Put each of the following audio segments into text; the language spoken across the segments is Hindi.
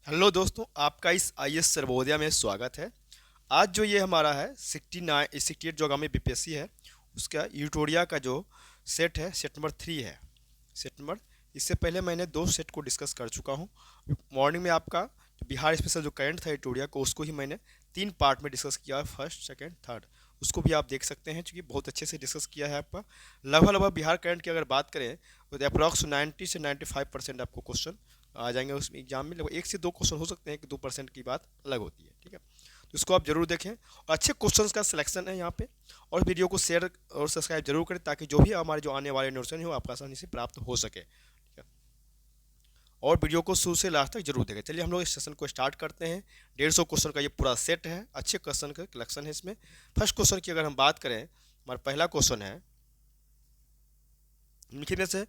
हेलो दोस्तों, आपका इस IAS सर्वोदय में स्वागत है। आज जो ये हमारा है 68 जो आगामी बीपीएससी है उसका यूटोरिया का जो सेट है, सेट नंबर 3 है। सेट नंबर इससे पहले मैंने दो सेट को डिस्कस कर चुका हूँ। मॉर्निंग में आपका जो बिहार स्पेशल जो करंट था यूटोरिया को, उसको ही मैंने 3 पार्ट में डिस्कस किया है, फर्स्ट सेकेंड थर्ड। उसको भी आप देख सकते हैं, क्योंकि बहुत अच्छे से डिस्कस किया है आपका। लगभग लगभग बिहार करंट की अगर बात करें तो अप्रॉक्स 90 से 95% आपको क्वेश्चन आ जाएंगे उस एग्जाम में। लगभग 1 से 2 क्वेश्चन हो सकते हैं कि 2% की बात अलग होती है, ठीक है। तो इसको आप जरूर देखें और अच्छे क्वेश्चंस का सिलेक्शन है यहाँ पे। और वीडियो को शेयर और सब्सक्राइब जरूर करें, ताकि जो भी हमारे जो आने वाले नोटिफिकेशन हो आपको आसानी से प्राप्त हो सके, ठीक है। और वीडियो को शुरू से लास्ट तक जरूर देखें। चलिए हम लोग इस सेशन को स्टार्ट करते हैं। 150 क्वेश्चन का ये पूरा सेट है, अच्छे क्वेश्चन का कलेक्शन है इसमें। फर्स्ट क्वेश्चन की अगर हम बात करें, हमारा पहला क्वेश्चन है निम्नलिखित में से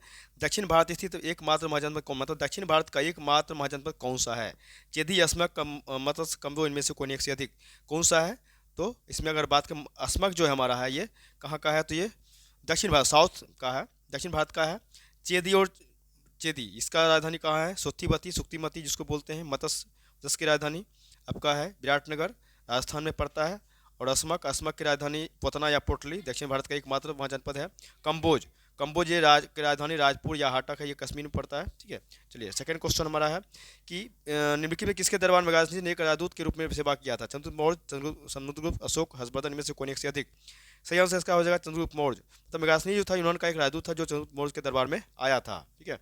दक्षिण भारत स्थित एकमात्र महाजनपद कौन, मतलब दक्षिण भारत का एकमात्र महाजनपद कौन सा है? चेदी, अस्मक, मत्स्य, कमदो, इनमें से कोई एक से अधिक कौन सा है? तो इसमें अगर बात करें, अस्मक जो है हमारा है, ये कहाँ का है? तो ये दक्षिण भारत, साउथ का है, दक्षिण भारत का है। चेदी और चेदी, इसका राजधानी कहाँ है? सुत्तीमती, सुक्तिमती जिसको बोलते हैं। मत्स्य, मत्स्य की राजधानी आपका है विराटनगर, राजस्थान में पड़ता है। और अस्मक, अस्मक की राजधानी पटना या पोटली, दक्षिण भारत का एकमात्र महाजनपद है। कंबोज, कंबोज ये की राजधानी राजपुर या हाटक है, ये कश्मीर में पड़ता है, ठीक है। चलिए सेकंड क्वेश्चन हमारा है कि निम्नलिखित में किसके दरबार में मेघासनी ने एक राजदूत के रूप में सेवा किया था? चंद्रगुप्त मौर्य, समुद्रगुप्त, अशोक, हर्षवर्धन, इनमें से कौन एक से अधिक? सही आंसर इसका हो जाएगा चंद्रगुप्त मौर्य। तो मेघासनी जो था, यूनान का एक राजदूत था जो चंद्रगुप्त मौर्य के दरबार में आया था, ठीक है।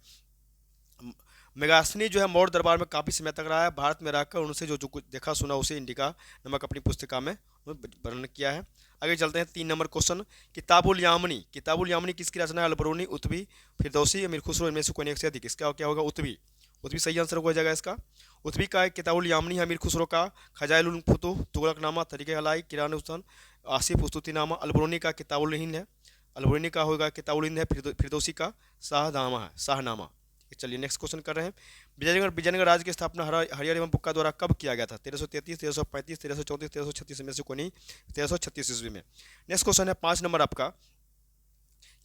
मेगास्थनी जो है मौर्य दरबार में काफ़ी समय तक रहा है। भारत में रहकर उनसे जो जो कुछ देखा सुना उसे इंडिका नमक अपनी पुस्तिका में वर्णन किया है। आगे चलते हैं 3 नंबर क्वेश्चन। किताबुल यामिनी, किताबुल यामिनी किसकी रचना है? अलबरूनी, उत्बी, फिरदौसी, अमीर खुसरो, इनमें से कोई एक से अधिक? इसका क्या होगा? उत्बी। उत्बी सही आंसर हो जाएगा इसका। उत्बी का एक किताबुल यामिनी है, अमीर खुसरो का खजाइल उल फुतूह, तुगलकनामा, तरीके हलाई, किरान हुसैन, आसिफ उस्तुतीनामा। अलबरूनी का किताबुल हिंद है, अलबरूनी का होगा किताबुल हिंद है। फिरदौसी का शाहनामा है, शाहनामा। चलिए नेक्स्ट क्वेश्चन कर रहे हैं। विजयनगर राज्य की स्थापना हरिहर एवं बुक्का द्वारा कब किया गया था? 1333, 1335, 1334, 1336 में से कोई नहीं, 1336 ईस्वी में। नेक्स्ट क्वेश्चन है 5 नंबर आपका।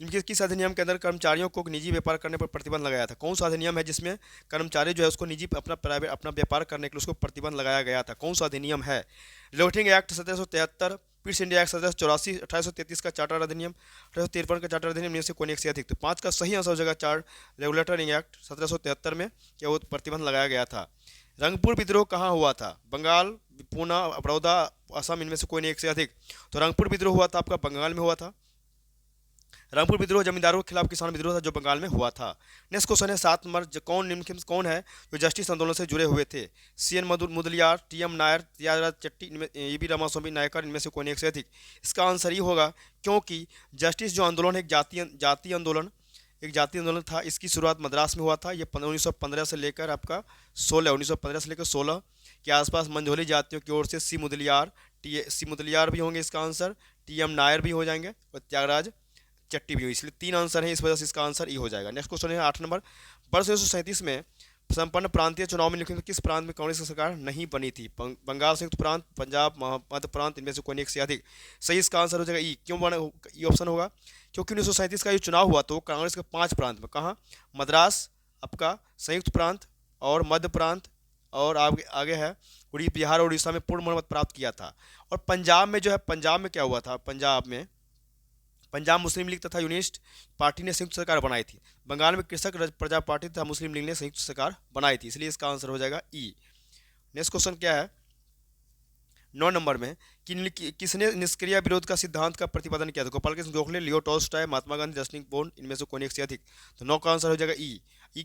इनके किस अधिनियम के अंदर कर्मचारियों को निजी व्यापार करने पर प्रतिबंध लगाया था? कौन सा अधिनियम है जिसमें कर्मचारी जो है उसको निजी अपना प्राइवेट अपना व्यापार करने के लिए उसको प्रतिबंध लगाया गया था? कौन सा अधिनियम है? रिलोटिंग एक्ट 1773, पीस इंडिया एक्ट 1784, 1833 का चार्टर अधिनियम, 1853 का चार्टर अधिनियम, इनमें से कोई एक से अधिक? तो 5 का सही आंसर हो जाएगा चार्ट रेगुलेटरी एक्ट 1773 में क्या वो प्रतिबंध लगाया गया था। रंगपुर विद्रोह कहाँ हुआ था? बंगाल, पूना, बड़ौदा, असम, इनमें से कोई एक से अधिक? तो रंगपुर विद्रोह हुआ था आपका बंगाल में हुआ था। रंगपुर विद्रोह जमींदारों के खिलाफ किसान विद्रोह था जो बंगाल में हुआ था। नेक्स्ट क्वेश्चन है 7 नंबर। कौन निम्नलिखित में कौन है जो जस्टिस आंदोलन से जुड़े हुए थे? CN मुदलियार, TM नायर, त्यागराज चट्टी, EB रामास्वामी नायकर, इनमें से कोई एक से अधिक? इसका आंसर ये होगा, क्योंकि जस्टिस जो आंदोलन है एक जातीय आंदोलन था। इसकी शुरुआत मद्रास में हुआ था। ये 1915 से लेकर आपका 16 के आसपास मंझोली जातियों की ओर से सी मुदलियार भी होंगे इसका आंसर, TM नायर भी हो जाएंगे, और त्यागराज चट्टी भी हुई। इसलिए 3 आंसर है, इस वजह से इसका आंसर ई हो जाएगा। नेक्स्ट क्वेश्चन है 8 नंबर। वर्ष 1937 में संपन्न प्रांतीय चुनाव में निम्नलिखित किस प्रांत में कांग्रेस की सरकार नहीं बनी थी? बंगाल संयुक्त प्रांत, पंजाब, मध्य प्रांत, इनमें से कोई एक से अधिक? सही इसका आंसर हो जाएगा ई। क्यों बना ई ऑप्शन होगा? क्योंकि 1937 का जो चुनाव हुआ तो कांग्रेस के 5 प्रांत में, कहाँ? मद्रास, आपका संयुक्त प्रांत और मध्य प्रांत, और आगे आगे है बिहार और उड़ीसा में पूर्ण बहुमत प्राप्त किया था। और पंजाब में जो है, पंजाब में क्या हुआ था? पंजाब मुस्लिम लीग तथा यूनिस्ट पार्टी ने संयुक्त सरकार बनाई थी। बंगाल में कृषक प्रजा पार्टी तथा मुस्लिम लीग ने संयुक्त सरकार बनाई थी, इसलिए इसका आंसर हो जाएगा ई। नेक्स्ट क्वेश्चन क्या है 9 नंबर में कि किसने निष्क्रिय विरोध का सिद्धांत का प्रतिपादन किया था? Gopal Krishna Gokhale, Leo Tolstoy, Mahatma Gandhi, Justin born, इनमें से कौन एक से अधिक? तो 9 का आंसर हो जाएगा ई।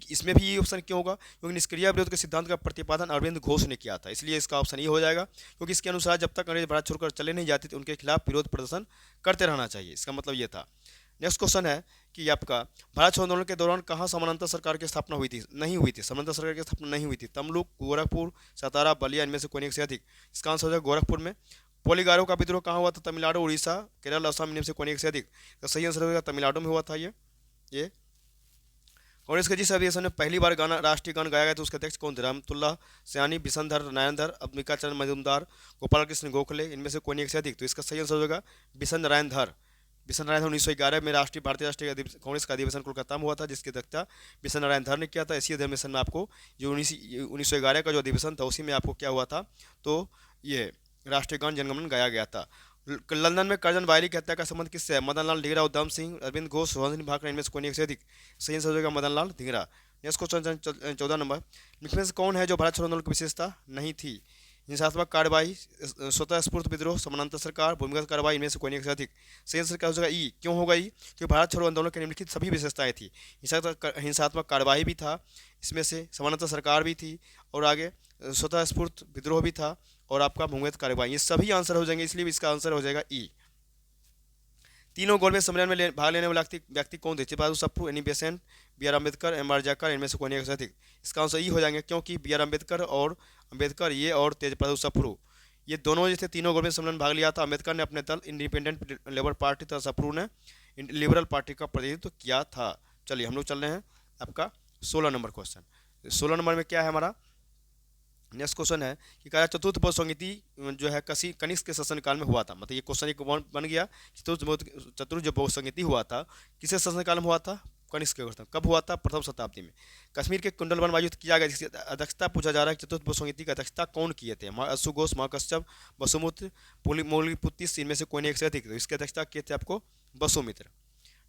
इसमें भी ये ऑप्शन क्यों होगा? क्योंकि निष्क्रिय विरोध के सिद्धांत का प्रतिपादन अरविंद घोष ने किया था, इसलिए इसका ऑप्शन ई हो जाएगा। क्योंकि इसके अनुसार जब तक अंग्रेज भारत छोड़कर चले नहीं जाते थे उनके खिलाफ विरोध प्रदर्शन करते रहना चाहिए, इसका मतलब ये था। नेक्स्ट क्वेश्चन है कि आपका भारत छोड़ो आंदोलन के दौरान कहाँ समानांतर सरकार की स्थापना हुई थी? नहीं हुई थी, समानांतर सरकार की स्थापना नहीं हुई थी। तमलुक, गोरखपुर, सतारा, बलिया, इनमें से कोई एक से अधिक? इसका आंसर हो जाएगा गोरखपुर में। पोलीगारो का विद्रोह कहाँ हुआ था? तमिलनाडु, उड़ीसा, केरल, असम, इनमें से कोई एक से अधिक? तो सही आंसर होगा तमिलनाडु में हुआ था ये कांग्रेस के जिस अधिवेशन में पहली बार गाना राष्ट्रीय गान गाया गया था उसके अध्यक्ष कौन थे? रहमतुल्लाह सयानी, बिशनधर नारायणधर, अंबिका चरण मजूमदार, गोपाल कृष्ण गोखले, इनमें से कोई एक से अधिक? तो इसका सही आंसर होगा बिशन नारायणधर। बिशन नारायण 1911 में भारतीय राष्ट्रीय कांग्रेस का अधिवेशन कोलकाता में हुआ था, जिसकी अध्यक्षता बिशन नारायण धर ने किया था। इसी अधिवेशन में आपको जो 1911 का जो अधिवेशन था उसी में आपको क्या हुआ था, तो ये राष्ट्रीय गान जनगणमन गाया गया था। लंदन में कर्जन वायली की हत्या का संबंध किससे है? मदन लाल धिंगरा, उधम सिंह, अरविंद घोष, रोहन सिंह भाखड़ा, इनमें से कोई एक से अधिक? सही आंसर हो जाएगा Madan Lal Dhingra. Next question 14 number, निम्न में से कौन है जो भारत छोड़ो आंदोलन की विशेषता नहीं थी? हिंसात्मक कार्रवाई, स्वतः स्फूर्त विद्रोह, समानांतर सरकार, भूमिगत कार्रवाई, इनमें से कोई एक से अधिक? सही आंसर क्या हो जाएगा? ई। क्यों होगा ई? क्योंकि भारत छोड़ो आंदोलन के निम्नलिखित सभी विशेषताएं थी। हिंसात्मक कार्रवाई भी था इसमें से, समानांतर सरकार भी थी, और आगे स्वतः स्फूर्त विद्रोह भी था, और आपका भूमिगत कार्रवाई, ये सभी आंसर हो जाएंगे, इसलिए इसका आंसर हो जाएगा ई। तीनों गोलमेज सम्मेलन में भाग लेने वाले व्यक्ति कौन थे? चिपराजू Sapru, Annie Besant, B R Ambedkar, M R Jayakar, इनमें से कोई एक से अधिक? इसका आंसर ई हो जाएंगे, क्योंकि बी आर अम्बेडकर ये और तेजप्रताप सप्रू, ये दोनों जो थे तीनों गोलमेज सम्मेलन में भाग लिया था। अम्बेडकर ने अपने दल इंडिपेंडेंट लेबर पार्टी तथा सप्रू ने लिबरल पार्टी का प्रतिनिधित्व किया था। चलिए हम लोग चल रहे हैं आपका 16 नंबर क्वेश्चन। 16 नंबर में क्या है हमारा नेक्स्ट क्वेश्चन है कि कहा चतुर्थ बौद्ध संहिति जो है कनिष्क के शासनकाल में हुआ था। मतलब ये क्वेश्चन एक बन गया, चतुर्थ जो बौद्ध संहिति हुआ था किसके शासनकाल में हुआ था? कनिष्क के। कब हुआ था? प्रथम शताब्दी में। कश्मीर के कुंडल वन वायुद्ध किया गया, जिसकी अध्यक्षता पूछा जा रहा है चतुर्थ बौद्ध संहिति की अध्यक्षता कौन किए थे? अश्वघोष, महाकश्यप, वसुमित्र, मौलिपुत्तिस, इनमें से कोई एक से अधिक? तो इसकी अध्यक्षता किए थे आपको वसुमित्र।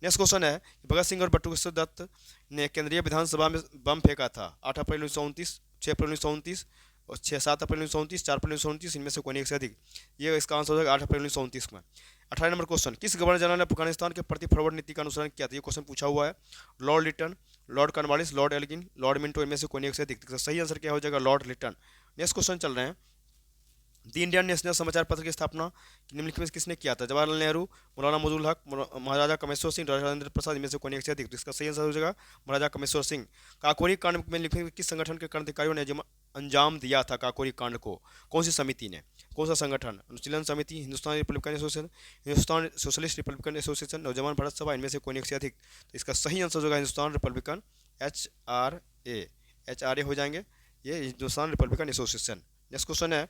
नेक्स्ट क्वेश्चन है भगत सिंह और बटुकेश्वर दत्त ने केंद्रीय विधानसभा में बम फेंका था 8 अप्रैल 1929, 6 अप्रैल 1929 और 7 अप्रैल 1929, 4 अप्रैल 1929, इनमें से कोई एक से अधिक? ये इसका आंसर हो जाएगा 8 अप्रैल 1929 में। 18 नंबर क्वेश्चन, किस गवर्नर जनरल ने अफगानिस्तान के प्रति फॉरवर्ड नीति का अनुसरण किया था? ये क्वेश्चन पूछा हुआ है। Lord Lytton, Lord Cornwallis, Lord Elgin, Lord Minto, इनमें से कोई एक से अधिक? सही आंसर क्या हो जाएगा? लॉर्ड लिटन। नेक्स्ट क्वेश्चन चल रहे हैं, द इंडियन नेशनल समाचार पत्र की स्थापना निम्नलिखित में किसने किया था? जवाहरलाल नेहरू, मौलाना मौजूद हक, महाराजा कामेश्वर सिंह, राजेंद्र प्रसाद, इनमें से कोई एक से अधिक? तो इसका सही आंसर हो जाएगा महाराजा कामेश्वर सिंह। काकोरी कांड में लिखे किस संगठन के क्रांतिकारियों ने अंजाम दिया था काकोरी कांड को? कौन सी समिति ने? कौन सा संगठन? अनुशीलन समिति, Hindustan Republican association, Hindustan socialist Republican association, नौजवान भारत सभा, इनमें से कोई एक से अधिक? तो इसका सही आंसर होगा हिंदुस्तान रिपब्लिकन HRA हो जाएंगे, ये Hindustan Republican association. Next question है,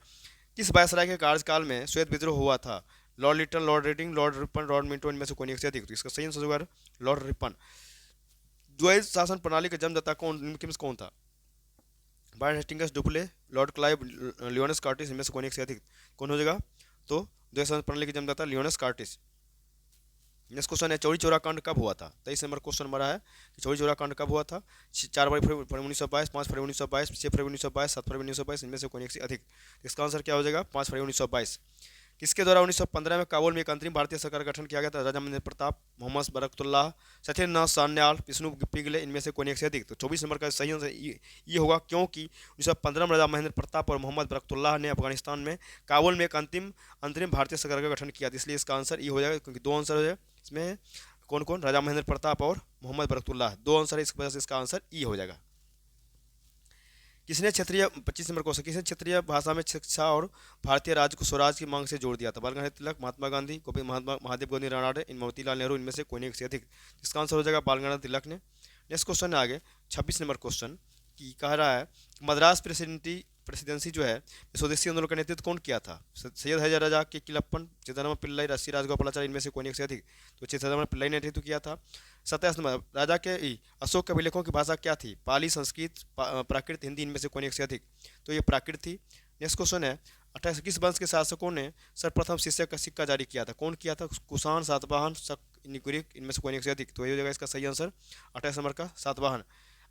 किस वायसराय के कार्यकाल में श्वेत विद्रोह हुआ था? Lord Lytton, Lord Reading, Lord Ripon, Lord Minto, इनमें से कोई एक से अधिक? तो इसका सही आंसर होगा लॉर्ड रिपन। द्वैध शासन प्रणाली का जन्मदाता कौन था? बार्ट Hastings, Dupleix, Lord Clive, Lionel Curtis, इनमें से कोई एक से अधिक? कौन हो जाएगा? तो द्वैध शासन प्रणाली के जन्मदाता लियोनस कार्टिस। नेक्स्ट क्वेश्चन है, चौरी चौरा कांड कब हुआ था? 23 नंबर क्वेश्चन हमारा है कि चौरी चौरा कांड कब हुआ था? 4 फरवरी 1922, 5 फरवरी 1922, 6 फरवरी 1922, 7 फरवरी 1922, इनमें से कोई एक से अधिक? इसका आंसर क्या हो जाएगा? 5 फरवरी 1922। किसके द्वारा 1915 में काबुल में एक अंतरिम भारतीय सरकार का गठन किया गया था? राजा महेंद्र प्रताप, मोहम्मद बरकतुल्लाह, सत्येंद्रनाथ सान्याल, विष्णु पिंगले, इनमें से कोई एक से अधिक? तो 24 नंबर का सही आंसर ये होगा, क्योंकि 1915 में राजा महेंद्र प्रताप और मोहम्मद बरकतुल्लाह ने अफगानिस्तान में काबुल में एक अंतरिम भारतीय सरकार का गठन किया था, इसलिए इसका आंसर ये हो जाएगा, क्योंकि दो आंसर हो जाए इसमें कौन कौन? राजा महेंद्र प्रताप और मोहम्मद बरकतुल्लाह, दो आंसर है, इस वजह से इसका आंसर ई हो जाएगा। किसने क्षेत्रीय 25 नंबर क्वेश्चन, किसने क्षेत्रीय भाषा में शिक्षा और भारतीय राज्य को स्वराज की मांग से जोड़ दिया था? बाल गंगाधर तिलक, महात्मा गांधी, गोविंद महादेव गांधी रानाडे, मोतीलाल नेहरू, इनमें से कोई एक से अधिक? इसका आंसर हो जाएगा बाल गंगाधर तिलक ने। नेक्स्ट क्वेश्चन है आगे 26 नंबर क्वेश्चन की कह रहा है मद्रास प्रेसिडेंसी जो है स्वदेशी आंदोलन का नेतृत्व कौन किया था? सैयद हैदर राजा के किलप्पन, चिदम्बरम पिल्लाई, राष्ट्रीय राजगोपालाचारी, इनमें से कोई एक से अधिक? तो चिदम्बरम पिल्लाई ने नेतृत्व किया था। 27 नंबर, राजा के अशोक के अभिलेखों की भाषा क्या थी? पाली, संस्कृत, प्राकृत, हिंदी, इनमें से कोई एक से अधिक? तो ये प्राकृत थी। नेक्स्ट क्वेश्चन है 28, किस वंश के शासकों ने सर्वप्रथम शिष्य का सिक्का जारी किया था? कौन किया था? कुषाण, सातवाहन, शक, निकुरिक, इनमें से कोई एक से अधिक? तो ये हो जाएगा इसका सही आंसर 28 नंबर का सातवाहन।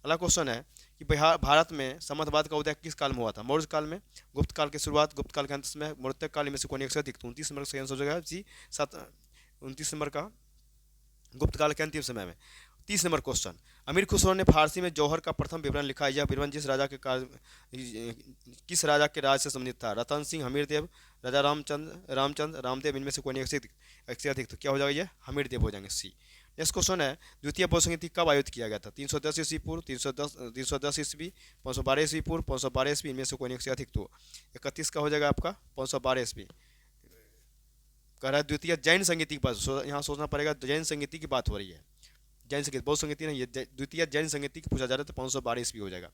अगला क्वेश्चन है कि भारत में सामंतवाद का उदय किस काल में हुआ था? मौर्य काल में, गुप्त काल की शुरुआत, गुप्त काल के अंत में, मौर्य काल, में से कोई एक से अधिक? तो 29 नंबर का सही आंसर हो जाएगा जी 29 नंबर का गुप्त काल के अंतिम समय में। 30 नंबर क्वेश्चन, अमीर खुसरो ने फारसी में जौहर का प्रथम विवरण लिखा है। यह विवरण किस राजा के राज से संबंधित था? रतन सिंह, हमीर देव, राजा रामचंद्र, रामदेव, इनमें से कोई एक से अधिक? तो क्या हो जाएगा? ये हमीर देव हो जाएंगे, सी। नेक्स्ट क्वेश्चन है द्वितीय बौद्ध संहिता कब आयोजित किया गया था? 310 ईस्वी पूर्व, 310 ईस्वी, 512 ईस्वी पूर्व, 512 ईस्वी, इनमें से कोई एक से अधिक? तो 31 का हो जाएगा आपका 512 ईस्वी। कह रहा है द्वितीय जैन संगीति की बात, यहाँ सोचना पड़ेगा, जैन संगीति की बात हो रही है, जैन संगीत बौद्ध संगीति नहीं, ये द्वितीय जैन संगीति की पूछा जा रहा है, तो 512 ईस्वी हो जाएगा।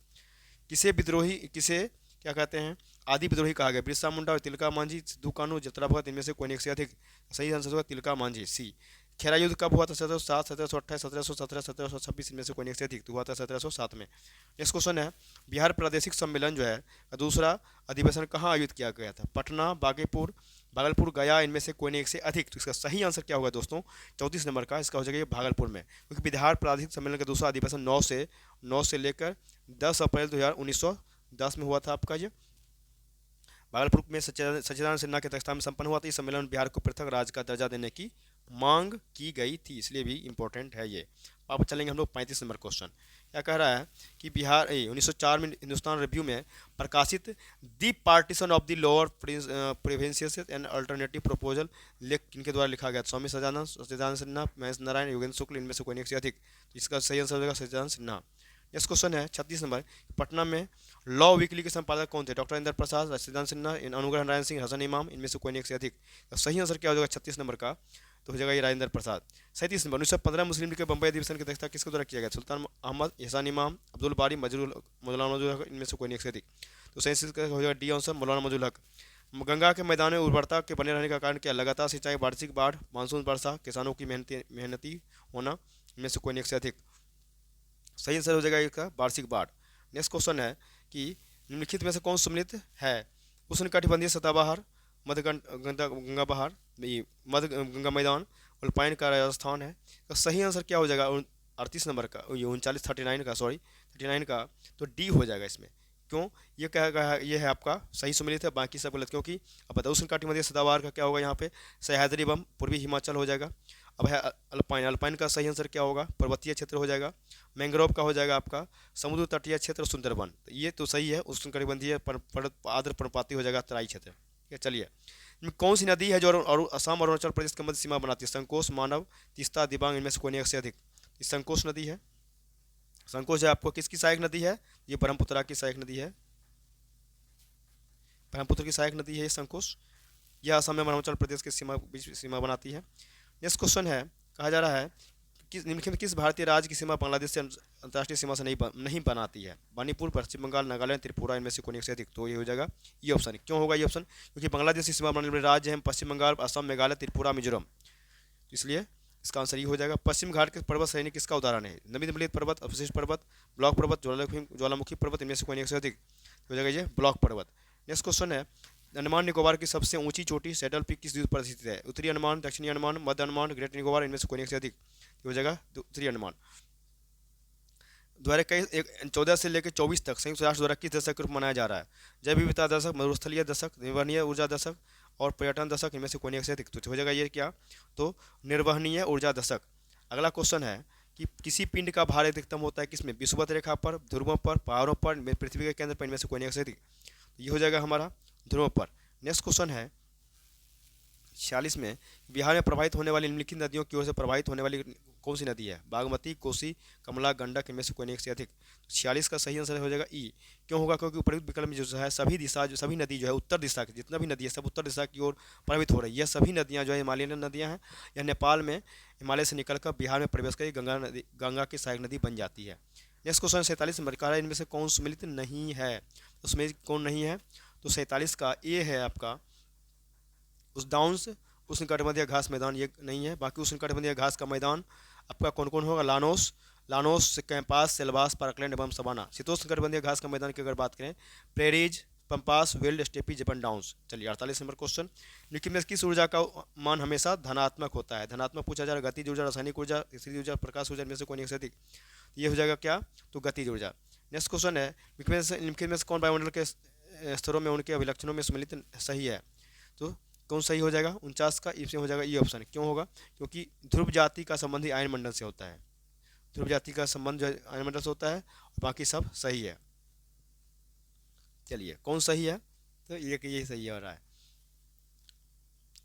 किसे क्या कहते हैं आदि विद्रोही कहा गया? बिरसा मुंडा और तिलका मांझी, सिद्धू कान्हू, जतरा भगत, इनमें से कोई एक से अधिक? सही आंसर होगा तिलका मांझी, सी। खेरा युद्ध कब हुआ था? 1707, 1728, 1717, 1726, इनमें से कोई एक से अधिक। तो हुआ था 1707 में। नेक्स्ट क्वेश्चन है, बिहार प्रादेशिक सम्मेलन जो है दूसरा अधिवेशन कहाँ आयोजित किया गया था? पटना, बागेपुर, भागलपुर, गया, इनमें से कोई एक से अधिक। तो इसका सही आंसर क्या होगा दोस्तों? 34 नंबर का इसका हो जाएगा ये भागलपुर में, क्योंकि बिहार प्रादेशिक सम्मेलन का दूसरा अधिवेशन 9 से लेकर 10 अप्रैल 2010 में हुआ था आपका ये। भागलपुर में सच्चिदानंद सिन्हा की अध्यक्षता में संपन्न हुआ था। इस सम्मेलन में बिहार को पृथक राज्य का दर्जा देने की मांग की गई थी, इसलिए भी इंपॉर्टेंट है ये। अब चलेंगे हम लोग 35 नंबर क्वेश्चन। क्या कह रहा है कि बिहार 1904 में हिंदुस्तान रिव्यू में प्रकाशित the partition of the lower provinces and alternative proposal लेख किनके द्वारा लिखा गया? स्वामी सच्चिदानंद सिन्हा, महेश नारायण, योगेंद्र शुक्ल, इनमें से कोई एक से अधिक। तो इसका सही आंसर हो जाएगा सच्चिदानंद सिन्हा। नेक्स्ट क्वेश्चन है 36 नंबर, पटना में लॉ वीकली के संपादक कौन थे? डॉक्टर इंदर प्रसाद, सच्चिदानंद सिन्हा, अनुग्रह नारायण सिंह, हसन इमाम, इनमें से कोई एक से अधिक। तो सही आंसर क्या हो जाएगा 36 नंबर का? तो हो जाएगा ये राजेंद्र प्रसाद। 37 नंबर, 1915 मुस्लिम लीग के बम्बई अधिवेशन की अध्यक्षता किसके द्वारा किया गया? सुल्तान अहमद, एहसान इमाम, अब्दुल बारी, मौलाना मजरूल हक, इनमें से कोई एक से अधिक। तो सही आंसर हो जाएगा डी आंसर, मौलाना मजरूल हक। गंगा के मैदान में उर्वरता के बने रहने का कारण क्या? लगातार सिंचाई, वार्षिक बाढ़, मानसून वर्षा, किसानों की मेहनती होना, इनमें से कोई एक से अधिक। सही आंसर हो जाएगा इसका वार्षिक बाढ़। नेक्स्ट क्वेश्चन है कि निम्नलिखित में से कौन सम्मिलित है? उष्णकटिबंधीय सदाबहार, मध्य गंगा बहार, मध्य गंगा मैदान, अल्पाइन का राजस्थान है। तो सही आंसर क्या हो जाएगा 38 नंबर का, ये 39 का, तो डी हो जाएगा इसमें। क्यों? ये क्या ये है आपका सही सम्मिलित है, बाकी सब गलत, क्योंकि अब बताओ उष्णकटिबंधीय सदाबहार का क्या होगा यहाँ पे? सह्याद्री एवं पूर्वी हिमाचल हो जाएगा। अब है अल्पाइन, अल्पाइन का सही आंसर क्या होगा? पर्वतीय क्षेत्र हो जाएगा। मैंग्रोव का हो जाएगा आपका समुद्र तटीय क्षेत्र, सुंदरवन। तो ये तो सही है, उष्णकटिबंधीय आर्द्र पर्णपाती हो जाएगा तराई क्षेत्र। ठीक है, चलिए, कौन सी नदी है जो असम और अरुणाचल प्रदेश के मध्य सीमा बनाती है? संकोश, मानव, तीस्ता, दिबांग, इनमें से कोई एक से अधिक। ये संकोश नदी है। संकोश है आपको किसकी सहायक नदी है? ये ब्रह्मपुत्रा की सहायक नदी है, ब्रह्मपुत्र की सहायक नदी है ये संकोश। यह असम और अरुणाचल प्रदेश के बीच सीमा बनाती है। नेक्स्ट क्वेश्चन है, कहा जा रहा है निम्नलिखित में किस भारतीय राज्य की सीमा बांग्लादेश से अंतर्राष्ट्रीय सीमा से नहीं बनाती है? मणिपुर, पश्चिम बंगाल, नागालैंड, त्रिपुरा, इनमें से कोई एक से अधिक। तो ये हो जाएगा ये ऑप्शन। क्यों होगा ये ऑप्शन? क्योंकि बांग्लादेश की सीमा बनाने वाले राज्य हैं पश्चिम बंगाल, असम, मेघालय, त्रिपुरा, मिजोरम, इसलिए इसका आंसर ये हो जाएगा। पश्चिम घाट के पर्वत श्रेणी किसका उदाहरण है? नमित पर्वत, अवशिष्ट पर्वत, ब्लॉक पर्वत, ज्वालामुखी पर्वत, इनमें से कोई एक से अधिक। हो जाएगा ये ब्लॉक पर्वत। नेक्स्ट क्वेश्चन है, अंडमान निकोबार की सबसे ऊंची चोटी सैडल पीक किस द्वीप पर स्थित है? उत्तरी अंडमान, दक्षिणी अंडमान, मध्य अंडमान, ग्रेट निकोबार, इनमें से कोई एक से अधिक। हो जाएगा उत्तरी अंडमान। 2014 से लेकर 24 तक संयुक्त राष्ट्र द्वारा किस दशक के रूप में मनाया जा रहा है? जैव विविधता दशक, मरुस्थलीय दशक, निर्वहनीय ऊर्जा दशक और पर्यटन दशक, इनमें से कोई एक से अधिक। तो हो जाएगा ये क्या? तो निर्वहनीय ऊर्जा दशक। अगला क्वेश्चन है कि किसी पिंड का भार अधिकतम होता है किसमें? विषुवत रेखा पर, ध्रुवों पर, पहाड़ों पर, पृथ्वी के केंद्र पर, इनमें से कोई एक से अधिक। ये हो जाएगा हमारा ध्रुवों पर। नेक्स्ट क्वेश्चन है 46 में, बिहार में प्रभावित होने वाली निम्नलिखित नदियों की ओर से प्रभावित होने वाली कौन सी नदी है? बागमती, कोसी, कमला, गंडक, इनमें से कोई एक से अधिक। 46 का सही आंसर हो जाएगा ई। क्यों होगा? क्योंकि उपयुक्त विकल्प में जो है सभी नदी जो है उत्तर दिशा की, जितना भी नदी है सब उत्तर दिशा की ओर प्रभावित हो रही है। यह सभी नदियाँ जो है हिमालयन नदियाँ हैं। यह नेपाल में हिमालय से निकलकर बिहार में प्रवेश कर गंगा की सहायक नदी बन जाती है। नेक्स्ट क्वेश्चन 47 नंबर का, इनमें से कौन सम्मिलित नहीं है? उसमें कौन नहीं है? तो 47 का ए है आपका उस उष्णकटिबंधीय घास मैदान, ये नहीं है। बाकी उष्णकटिबंधीय घास का मैदान आपका कौन कौन होगा? लानोस, कैंपास, सेल्वास, पार्कलैंड एवं सवाना। शीतोष्णकटिबंधीय घास का मैदान की अगर बात करें, प्रेरीज, पंपास, विल्ड, स्टेपी, जपन डाउन्स। चलिए 48 नंबर क्वेश्चन, निम्नलिखित में किस ऊर्जा का मान हमेशा धनात्मक होता है? धनात्मक पूछा जा रहा है। गतिज ऊर्जा, रासायनिक ऊर्जा, स्थितिज ऊर्जा, प्रकाश ऊर्जा, इनमें से कोई एक से अधिक। ये हो जाएगा क्या? तो गतिज ऊर्जा। नेक्स्ट क्वेश्चन है, निम्नलिखित में से कौन वायुमंडल के स्तरों में उनके अभिलक्षणों में सम्मिलित सही है? तो कौन सही हो जाएगा? 49 का इसमें हो जाएगा ये ऑप्शन। क्यों होगा? क्योंकि ध्रुव जाति का संबंध ही आयनमंडल से होता है। ध्रुव जाति का संबंध जो आयनमंडल से होता है, और बाकी सब सही है। चलिए कौन सही है? तो ये सही हो रहा है,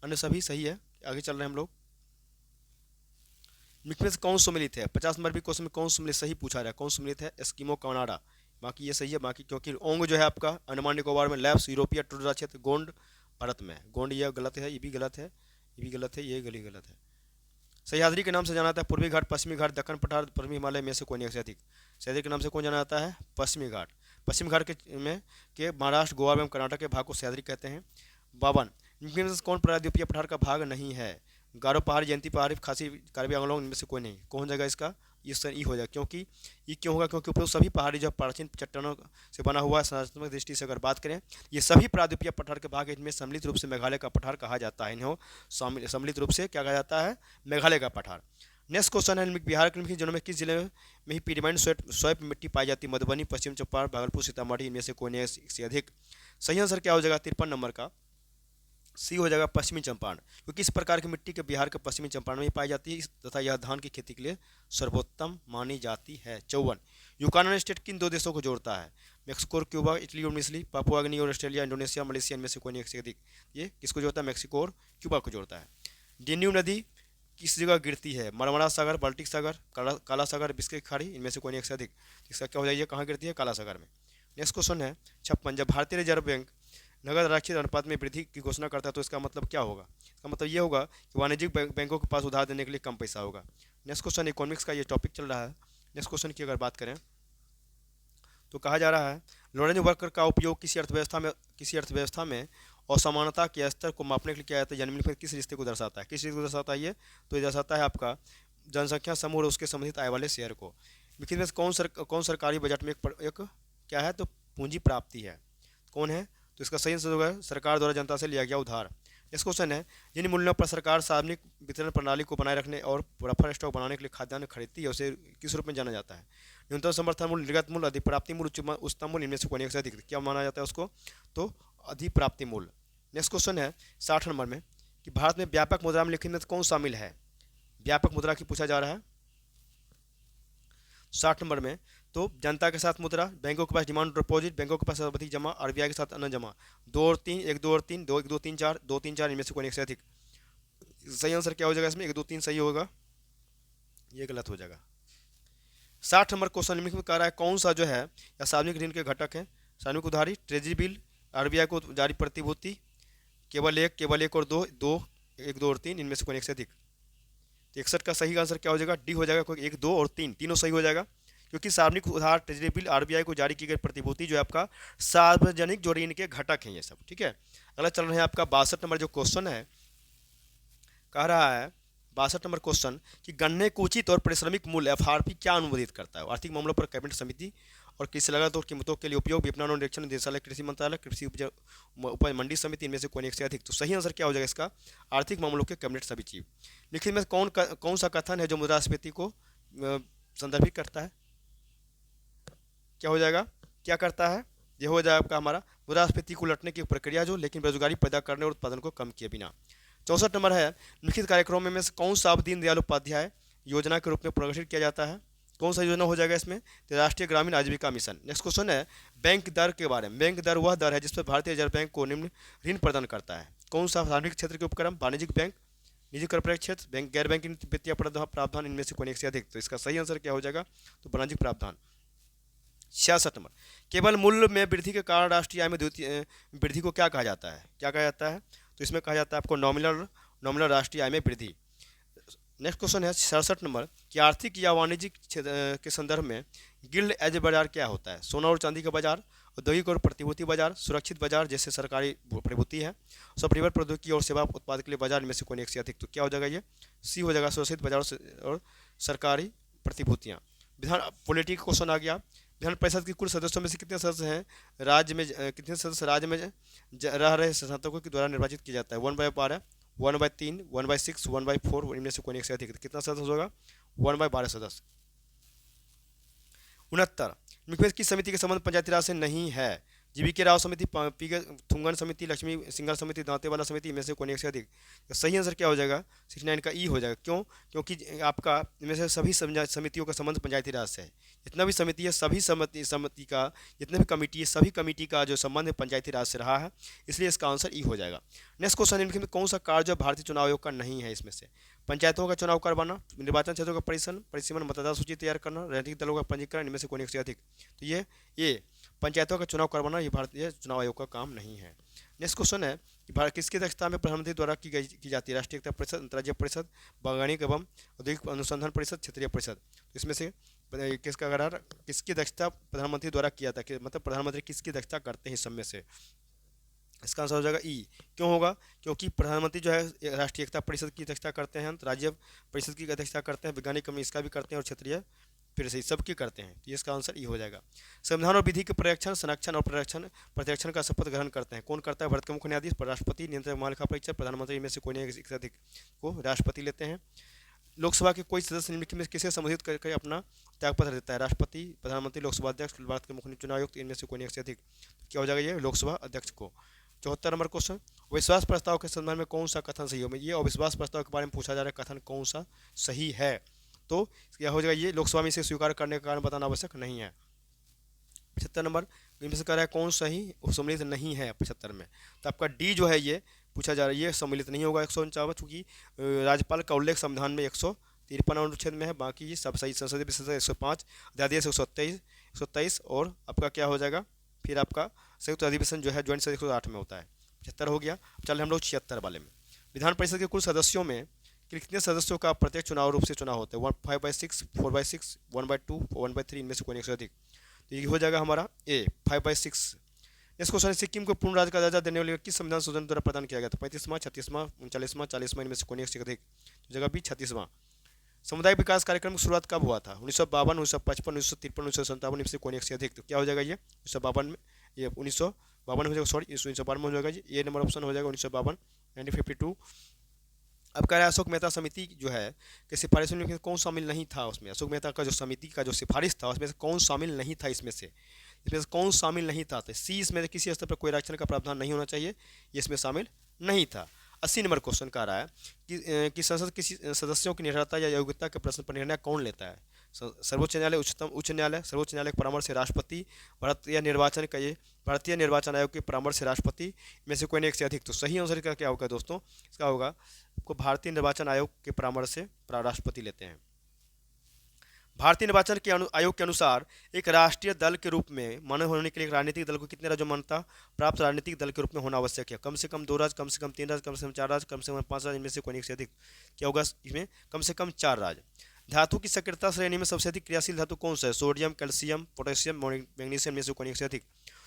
अन्य सभी सही है। आगे चल रहे हैं हम लोग। निम्नलिखित में से कौन सम्मिलित है? 50 नंबर भी क्वेश्चन में कौन सम्मिलित सही पूछा रहा है। कौन सम्मिलित है? Eskimo, Canada. बाकी ये सही है। बाकी क्योंकि ओंग जो है आपका अंडमान निकोबार में, लैप्स यूरोपीय टुंड्रा क्षेत्र, गोंड भारत में। गोंड ये गलत है, ये भी गलत है, ये भी गलत है, ये गली गलत है। सह्याद्री के नाम से जाना जाता है पूर्वी घाट, पश्चिमी घाट, दक्कन पठार, पश्चिमी हिमालय में से कोई एक से अधिक। सह्याद्री के नाम से कौन जाना जाता है? पश्चिमी घाट। पश्चिमी घाट के महाराष्ट्र, गोवा एवं कर्नाटक के भाग को सह्याद्री कहते हैं। 52, इनमें से कौन प्रायद्वीपीय पठार का भाग नहीं है? गारो पहाड़ी, जयंती पहाड़ी, खासी, कार्बी आंगलोंग, इनमें से कोई नहीं। कौन हो जाएगा इसका? ये सर ई हो जाएगा, क्योंकि ये क्यों होगा? क्योंकि उपरोक्त सभी पहाड़ी जो प्राचीन चट्टानों से बना हुआ है, संरचनात्मक दृष्टि से अगर बात करें, ये सभी प्रायद्वीपीय पठार के भाग हैं। इनमें सम्मिलित रूप से मेघालय का पठार कहा जाता है। इन्हें सम्मिलित रूप से क्या कहा जाता है? मेघालय का पठार। नेक्स्ट क्वेश्चन है, बिहार के निम्नलिखित जिलों में किस जिले में ही पीडीमाइट स्वैप मिट्टी पाई जाती है? मधुबनी, पश्चिम चंपारण, भागलपुर, सीतामढ़ी, इनमें से कोई नहीं से अधिक। सही आंसर क्या हो जाएगा 53 नंबर का? सी हो जाएगा पश्चिमी चंपारण, क्योंकि इस प्रकार की मिट्टी के बिहार के पश्चिमी चंपारण में ही पाई जाती है तथा यह धान की खेती के लिए सर्वोत्तम मानी जाती है। 54, यूकानन स्टेट किन दो देशों को जोड़ता है? मेक्सिको और क्यूबा, इटली और मिस्री, पापुआ न्यू और ऑस्ट्रेलिया, इंडोनेशिया, मलेशिया, इनमें से कोई नहीं एक से अधिक। ये किसको जोड़ता है? मेक्सिको और क्यूबा को जोड़ता है। डेन्यू नदी किस जगह गिरती है? मरमरा सागर, बाल्टिक सागर, काला सागर, बिस्के की खाड़ी, इनमें से कोई नहीं एक से अधिक। इसका क्या हो जाएगा? कहाँ गिरती है? काला सागर में। नेक्स्ट क्वेश्चन है 56, जब भारतीय रिजर्व बैंक नगद आरक्षित अनुपात में वृद्धि की घोषणा करता है तो इसका मतलब क्या होगा? इसका मतलब ये होगा कि वाणिज्यिक बैंकों के पास उधार देने के लिए कम पैसा होगा। नेक्स्ट क्वेश्चन, इकोनॉमिक्स का ये टॉपिक चल रहा है। नेक्स्ट क्वेश्चन की अगर बात करें तो कहा जा रहा है, लॉरेंज वक्र का उपयोग किसी अर्थव्यवस्था में असमानता के स्तर को मापने के लिए किया जाता है? निम्नलिखित में किस रिश्ते को दर्शाता है? किस रिश्ते को दर्शाता है ये? तो ये दर्शाता है आपका जनसंख्या समूह और उसके संबंधित आय वाले शेयर को। लेकिन में कौन सरकारी बजट में एक क्या है? तो पूंजी प्राप्ति है। कौन है? तो इसका सही आंसर होगा सरकार द्वारा जनता से लिया गया उधार। नेक्स्ट क्वेश्चन है, जिन मूल्यों पर सरकार सार्वजनिक वितरण प्रणाली को बनाए रखने और बफर स्टॉक बनाने के लिए खाद्यान्न खरीदती है उसे किस रूप में जाना जाता है? न्यूनतम समर्थन मूल्य, निर्गत मूल्य, अधिप्राप्ति मूल्य, उच्चतम मूल्य, इनमें से कोई एक से अधिक। क्या माना जाता है उसको? तो अधिप्राप्ति मूल्य। नेक्स्ट क्वेश्चन है 60 नंबर में, कि भारत में व्यापक मुद्रा में निम्नलिखित में कौन शामिल है? व्यापक मुद्रा की पूछा जा रहा है 60 नंबर में। तो जनता के साथ मुद्रा, बैंकों के पास डिमांड डिपॉजिट, बैंकों के पास सार्वत्रिक जमा, आरबीआई के साथ अनंत जमा। 2 और 3, 1 2 और 3, 2 1 2 3 4, 2 3 4, इनमें से कोई एक से अधिक। सही आंसर क्या हो जाएगा इसमें? 1 2 3 सही होगा, ये गलत हो जाएगा। 60 नंबर क्वेश्चन में कह रहा है, कौन सा जो है या सार्वजनिक ऋण के घटक है? सार्वजनिक उधारी, ट्रेजरी बिल, आरबीआई को जारी प्रतिभूति, केवल एक और दो, 1 2 और 3, इनमें से कोई एक से अधिक। 61 का सही आंसर क्या हो जाएगा? डी हो जाएगा, कोई 1 2 और 3 तीनों सही हो जाएगा, क्योंकि सार्वजनिक उधार, ट्रेजरी बिल, आरबीआई को जारी की गई प्रतिभूति जो है आपका सार्वजनिक जो ऋण के घटक हैं ये सब। ठीक है, अगला चल रहा है आपका 62 नंबर जो क्वेश्चन है, कह रहा है 62 नंबर क्वेश्चन कि गन्ने को उचित और पारिश्रमिक मूल्य एफआरपी क्या अनुमोदित करता है? आर्थिक मामलों पर कैबिनेट समिति और कृषि लागत और कीमतों के लिए उपयोग, विपणन और निरीक्षण निदेशालय, कृषि मंत्रालय, कृषि उपज मंडी समिति, इनमें से कोई एक से अधिक। तो सही आंसर क्या हो जाएगा इसका? आर्थिक मामलों के कैबिनेट समिति। लिखित में कौन सा कथन है जो मुद्रास्फीति को संदर्भित करता है? क्या हो जाएगा? क्या करता है? ये हो जाएगा आपका हमारा मुद्रास्फीति को उलटने की प्रक्रिया जो, लेकिन बेरोजगारी पैदा करने और उत्पादन को कम किए बिना। 64 नंबर है, निम्नलिखित कार्यक्रमों में से कौन सा दीनदयाल उपाध्याय योजना के रूप में प्रदर्शित किया जाता है? कौन सा योजना हो जाएगा इसमें? तो राष्ट्रीय ग्रामीण आजीविका मिशन। नेक्स्ट क्वेश्चन है बैंक दर के बारे में। बैंक दर वह दर है जिस पर भारतीय रिजर्व बैंक को निम्न ऋण प्रदान करता है। कौन सा? सार्वजनिक क्षेत्र के उपक्रम, वाणिज्यिक बैंक, निजी कॉर्पोरेट क्षेत्र, बैंक, गैर बैंकिंग वित्तीय प्रावधान, इनमें से कोई एक से अधिक। तो इसका सही आंसर क्या हो जाएगा? तो वाणिज्यिक प्रावधान। 66 नंबर, केवल मूल्य में वृद्धि के कारण राष्ट्रीय आय में वृद्धि को क्या कहा जाता है? क्या कहा जाता है? तो इसमें कहा जाता है आपको नॉमिनल राष्ट्रीय आय में वृद्धि। नेक्स्ट क्वेश्चन है 67 नंबर कि आर्थिक या वाणिज्यिक के संदर्भ में गिल्ड एज बाजार क्या होता है? सोना और चांदी का बाजार, औद्योगिक और प्रतिभूति बाजार, सुरक्षित बाजार जैसे सरकारी प्रतिभूति है, सॉफ्टवेयर प्रौद्योगिकी और सेवा उत्पाद के लिए बाजार, इनमें से कोई एक से अधिक। तो क्या हो जाएगा? ये सी हो जाएगा, सुरक्षित बाजार और सरकारी प्रतिभूतियाँ। विधान पॉलिटिक क्वेश्चन आ गया, विधान परिषद के कुल सदस्यों में से कितने सदस्य हैं राज्य में, कितने सदस्य राज्य में रह रहे स्नातकों के द्वारा निर्वाचित किया जाता है? 1/12, 1/3, 1/6, 1/4, इनमें से कोई एक से अधिक। कितना सदस्य होगा? 1/12 सदस्य। 69, निम्नलिखित किस समिति के संबंध पंचायती राज से नहीं है? जीवीके राव समिति, पीके थुंगन समिति, लक्ष्मी सिंघल समिति, दांतेवाला समिति, इनमें से कोई एक से अधिक। तो सही आंसर क्या हो जाएगा? 69 का ई हो जाएगा। क्यों? क्योंकि आपका इनमें से सभी समितियों का संबंध पंचायती राज से है। जितना भी समिति है, सभी समिति का, जितने भी कमेटी है, सभी कमेटी का जो संबंध पंचायती राज से रहा है, इसलिए इसका आंसर ई हो जाएगा। नेक्स्ट क्वेश्चन, इनके में कौन सा कार्य जो भारतीय चुनाव आयोग का नहीं है? इसमें से पंचायतों का चुनाव करवाना, निर्वाचन क्षेत्रों का परिसीमन, मतदाता सूची तैयार करना, राजनीतिक दलों का पंजीकरण, इनमें से कोई एक से अधिक। तो ये पंचायतों का चुनाव करवाना ये भारतीय चुनाव आयोग का काम नहीं है। नेक्स्ट क्वेश्चन है कि किसकी अध्यक्षता में प्रधानमंत्री द्वारा की जाती है? राष्ट्रीय एकता परिषद, अंतर्राज्यीय परिषद, वैज्ञानिक एवं औद्योगिक अनुसंधान परिषद, क्षेत्रीय परिषद। इसमें से किसका करार, किसकी अध्यक्षता प्रधानमंत्री द्वारा किया था? मतलब प्रधानमंत्री किसकी अध्यक्षता करते हैं इस सब में से? इसका आंसर हो जाएगा ई। क्यों होगा? क्योंकि प्रधानमंत्री जो है राष्ट्रीय एकता परिषद की अध्यक्षता करते हैं, राज्य परिषद की अध्यक्षता करते हैं, वैज्ञानिक कमी इसका भी करते हैं, और क्षेत्रीय परिषद सबकी करते हैं। तो इसका आंसर ई हो जाएगा। संविधान और विधि के परिरक्षण, संरक्षण और प्रत्यक्षण का शपथ ग्रहण करते हैं। कौन करता है? भारत के मुख्य न्यायाधीश, राष्ट्रपति, नियंत्रक महालेखा परीक्षक, प्रधानमंत्री, इनमें से कोई नहीं, एक से अधिक को राष्ट्रपति लेते हैं। लोकसभा के कोई सदस्य निम्नलिखित में किसे संबोधित करके अपना त्यागपत्र देता है? राष्ट्रपति, प्रधानमंत्री, लोकसभा अध्यक्ष, भारत के मुख्य चुनाव आयुक्त, इनमें से कोई नहीं, एक से अधिक। तो क्या हो जाएगा? ये लोकसभा अध्यक्ष को। 74 नंबर क्वेश्चन, अविश्वास प्रस्ताव के संदर्भ में कौन सा कथन सही हो? ये अविश्वास प्रस्ताव के बारे में पूछा जा रहा है, कथन कौन सा सही है? तो क्या हो जाएगा? ये लोकसभा में इसे स्वीकार करने का कारण बताना आवश्यक नहीं है। 75 नंबर, इनमें से कह रहा है कौन सही सम्मिलित नहीं है 75 में? तो आपका डी जो है ये पूछा जा रहा है, ये सम्मिलित नहीं होगा 149, चूँकि राज्यपाल का उल्लेख संविधान में 153 अनुच्छेद में है। बाकी ये सब सही। संसदीय विशेषता 105, अध्यादेश 123, और आपका क्या हो जाएगा? फिर आपका संयुक्त अधिवेशन जो है ज्वाइंट सेशन 108 में होता है। 75 हो गया। अब चल हम लोग 76 वाले में। विधान परिषद के कुल सदस्यों में कितने सदस्यों का प्रत्यक्ष चुनाव रूप से चुनाव होता है? 5/6, 4/6, 1/2, 1/3, इनमें से कोई एक से अधिक। तो ये हो जाएगा हमारा ए 5/6। नेक्स्ट क्वेश्चन, सिक्किम को पूर्ण राज्य का दर्जा देने वाले किस संविधान संशोधन द्वारा प्रदान किया गया था? 35वां, 36वां, 39वां, 40वां, इनमें से कोई एक से अधिक। तो जगह भी 36वां। समुदाय विकास कार्यक्रम की शुरुआत कब हुआ था? 1952, 1955, 1953, 1957, इनमें से कोई एक से अधिक। तो क्या हो जाएगा? ये 1952 में, ये 1952 हो जाएगा, सॉरी 1952 में हो जाएगा। ये नंबर ऑप्शन हो जाएगा 1952, 1952। अब कह रहा है अशोक मेहता समिति जो है कि सिफारिशों में कौन शामिल नहीं था? उसमें अशोक मेहता का जो समिति का जो सिफारिश था उसमें से कौन शामिल नहीं था? इसमें से कौन शामिल नहीं था? तो सी, इसमें से किसी स्तर पर कोई आरक्षण का प्रावधान नहीं होना चाहिए, ये इसमें शामिल नहीं था। 80 नंबर क्वेश्चन कह रहा है कि संसद किसी सदस्यों की निरर्हता या योग्यता के प्रश्न पर निर्णय कौन लेता है? सर्वोच्च न्यायालय, उच्चतम उच्च न्यायालय, सर्वोच्च न्यायालय के परामर्श से राष्ट्रपति, भारतीय निर्वाचन आयोग के परामर्श से राष्ट्रपति, में से कोई नहीं एक से अधिक। तो सही आंसर का क्या होगा दोस्तों? इसका होगा आपको भारतीय निर्वाचन आयोग के परामर्श से राष्ट्रपति लेते हैं। भारतीय निर्वाचन के आयोग के अनुसार एक राष्ट्रीय दल के रूप में मान्य होने के लिए राजनीतिक दल को कितने राज्यों मान्यता प्राप्त राजनीतिक दल के रूप में होना आवश्यक है? कम से कम 2 राज्य, कम से कम 3 राज्य, कम से कम 4 राज्य, कम से कम 5 राज्य, इनमें से कोई एक से अधिक। क्या होगा इसमें? कम से कम 4 राज्य। धातु की सक्रियता श्रेणी में सबसे अधिक क्रियाशील धातु कौन सा है? सोडियम, कैल्शियम, पोटेशियम, मैग्नीशियम, में से कोई एक से अधिक।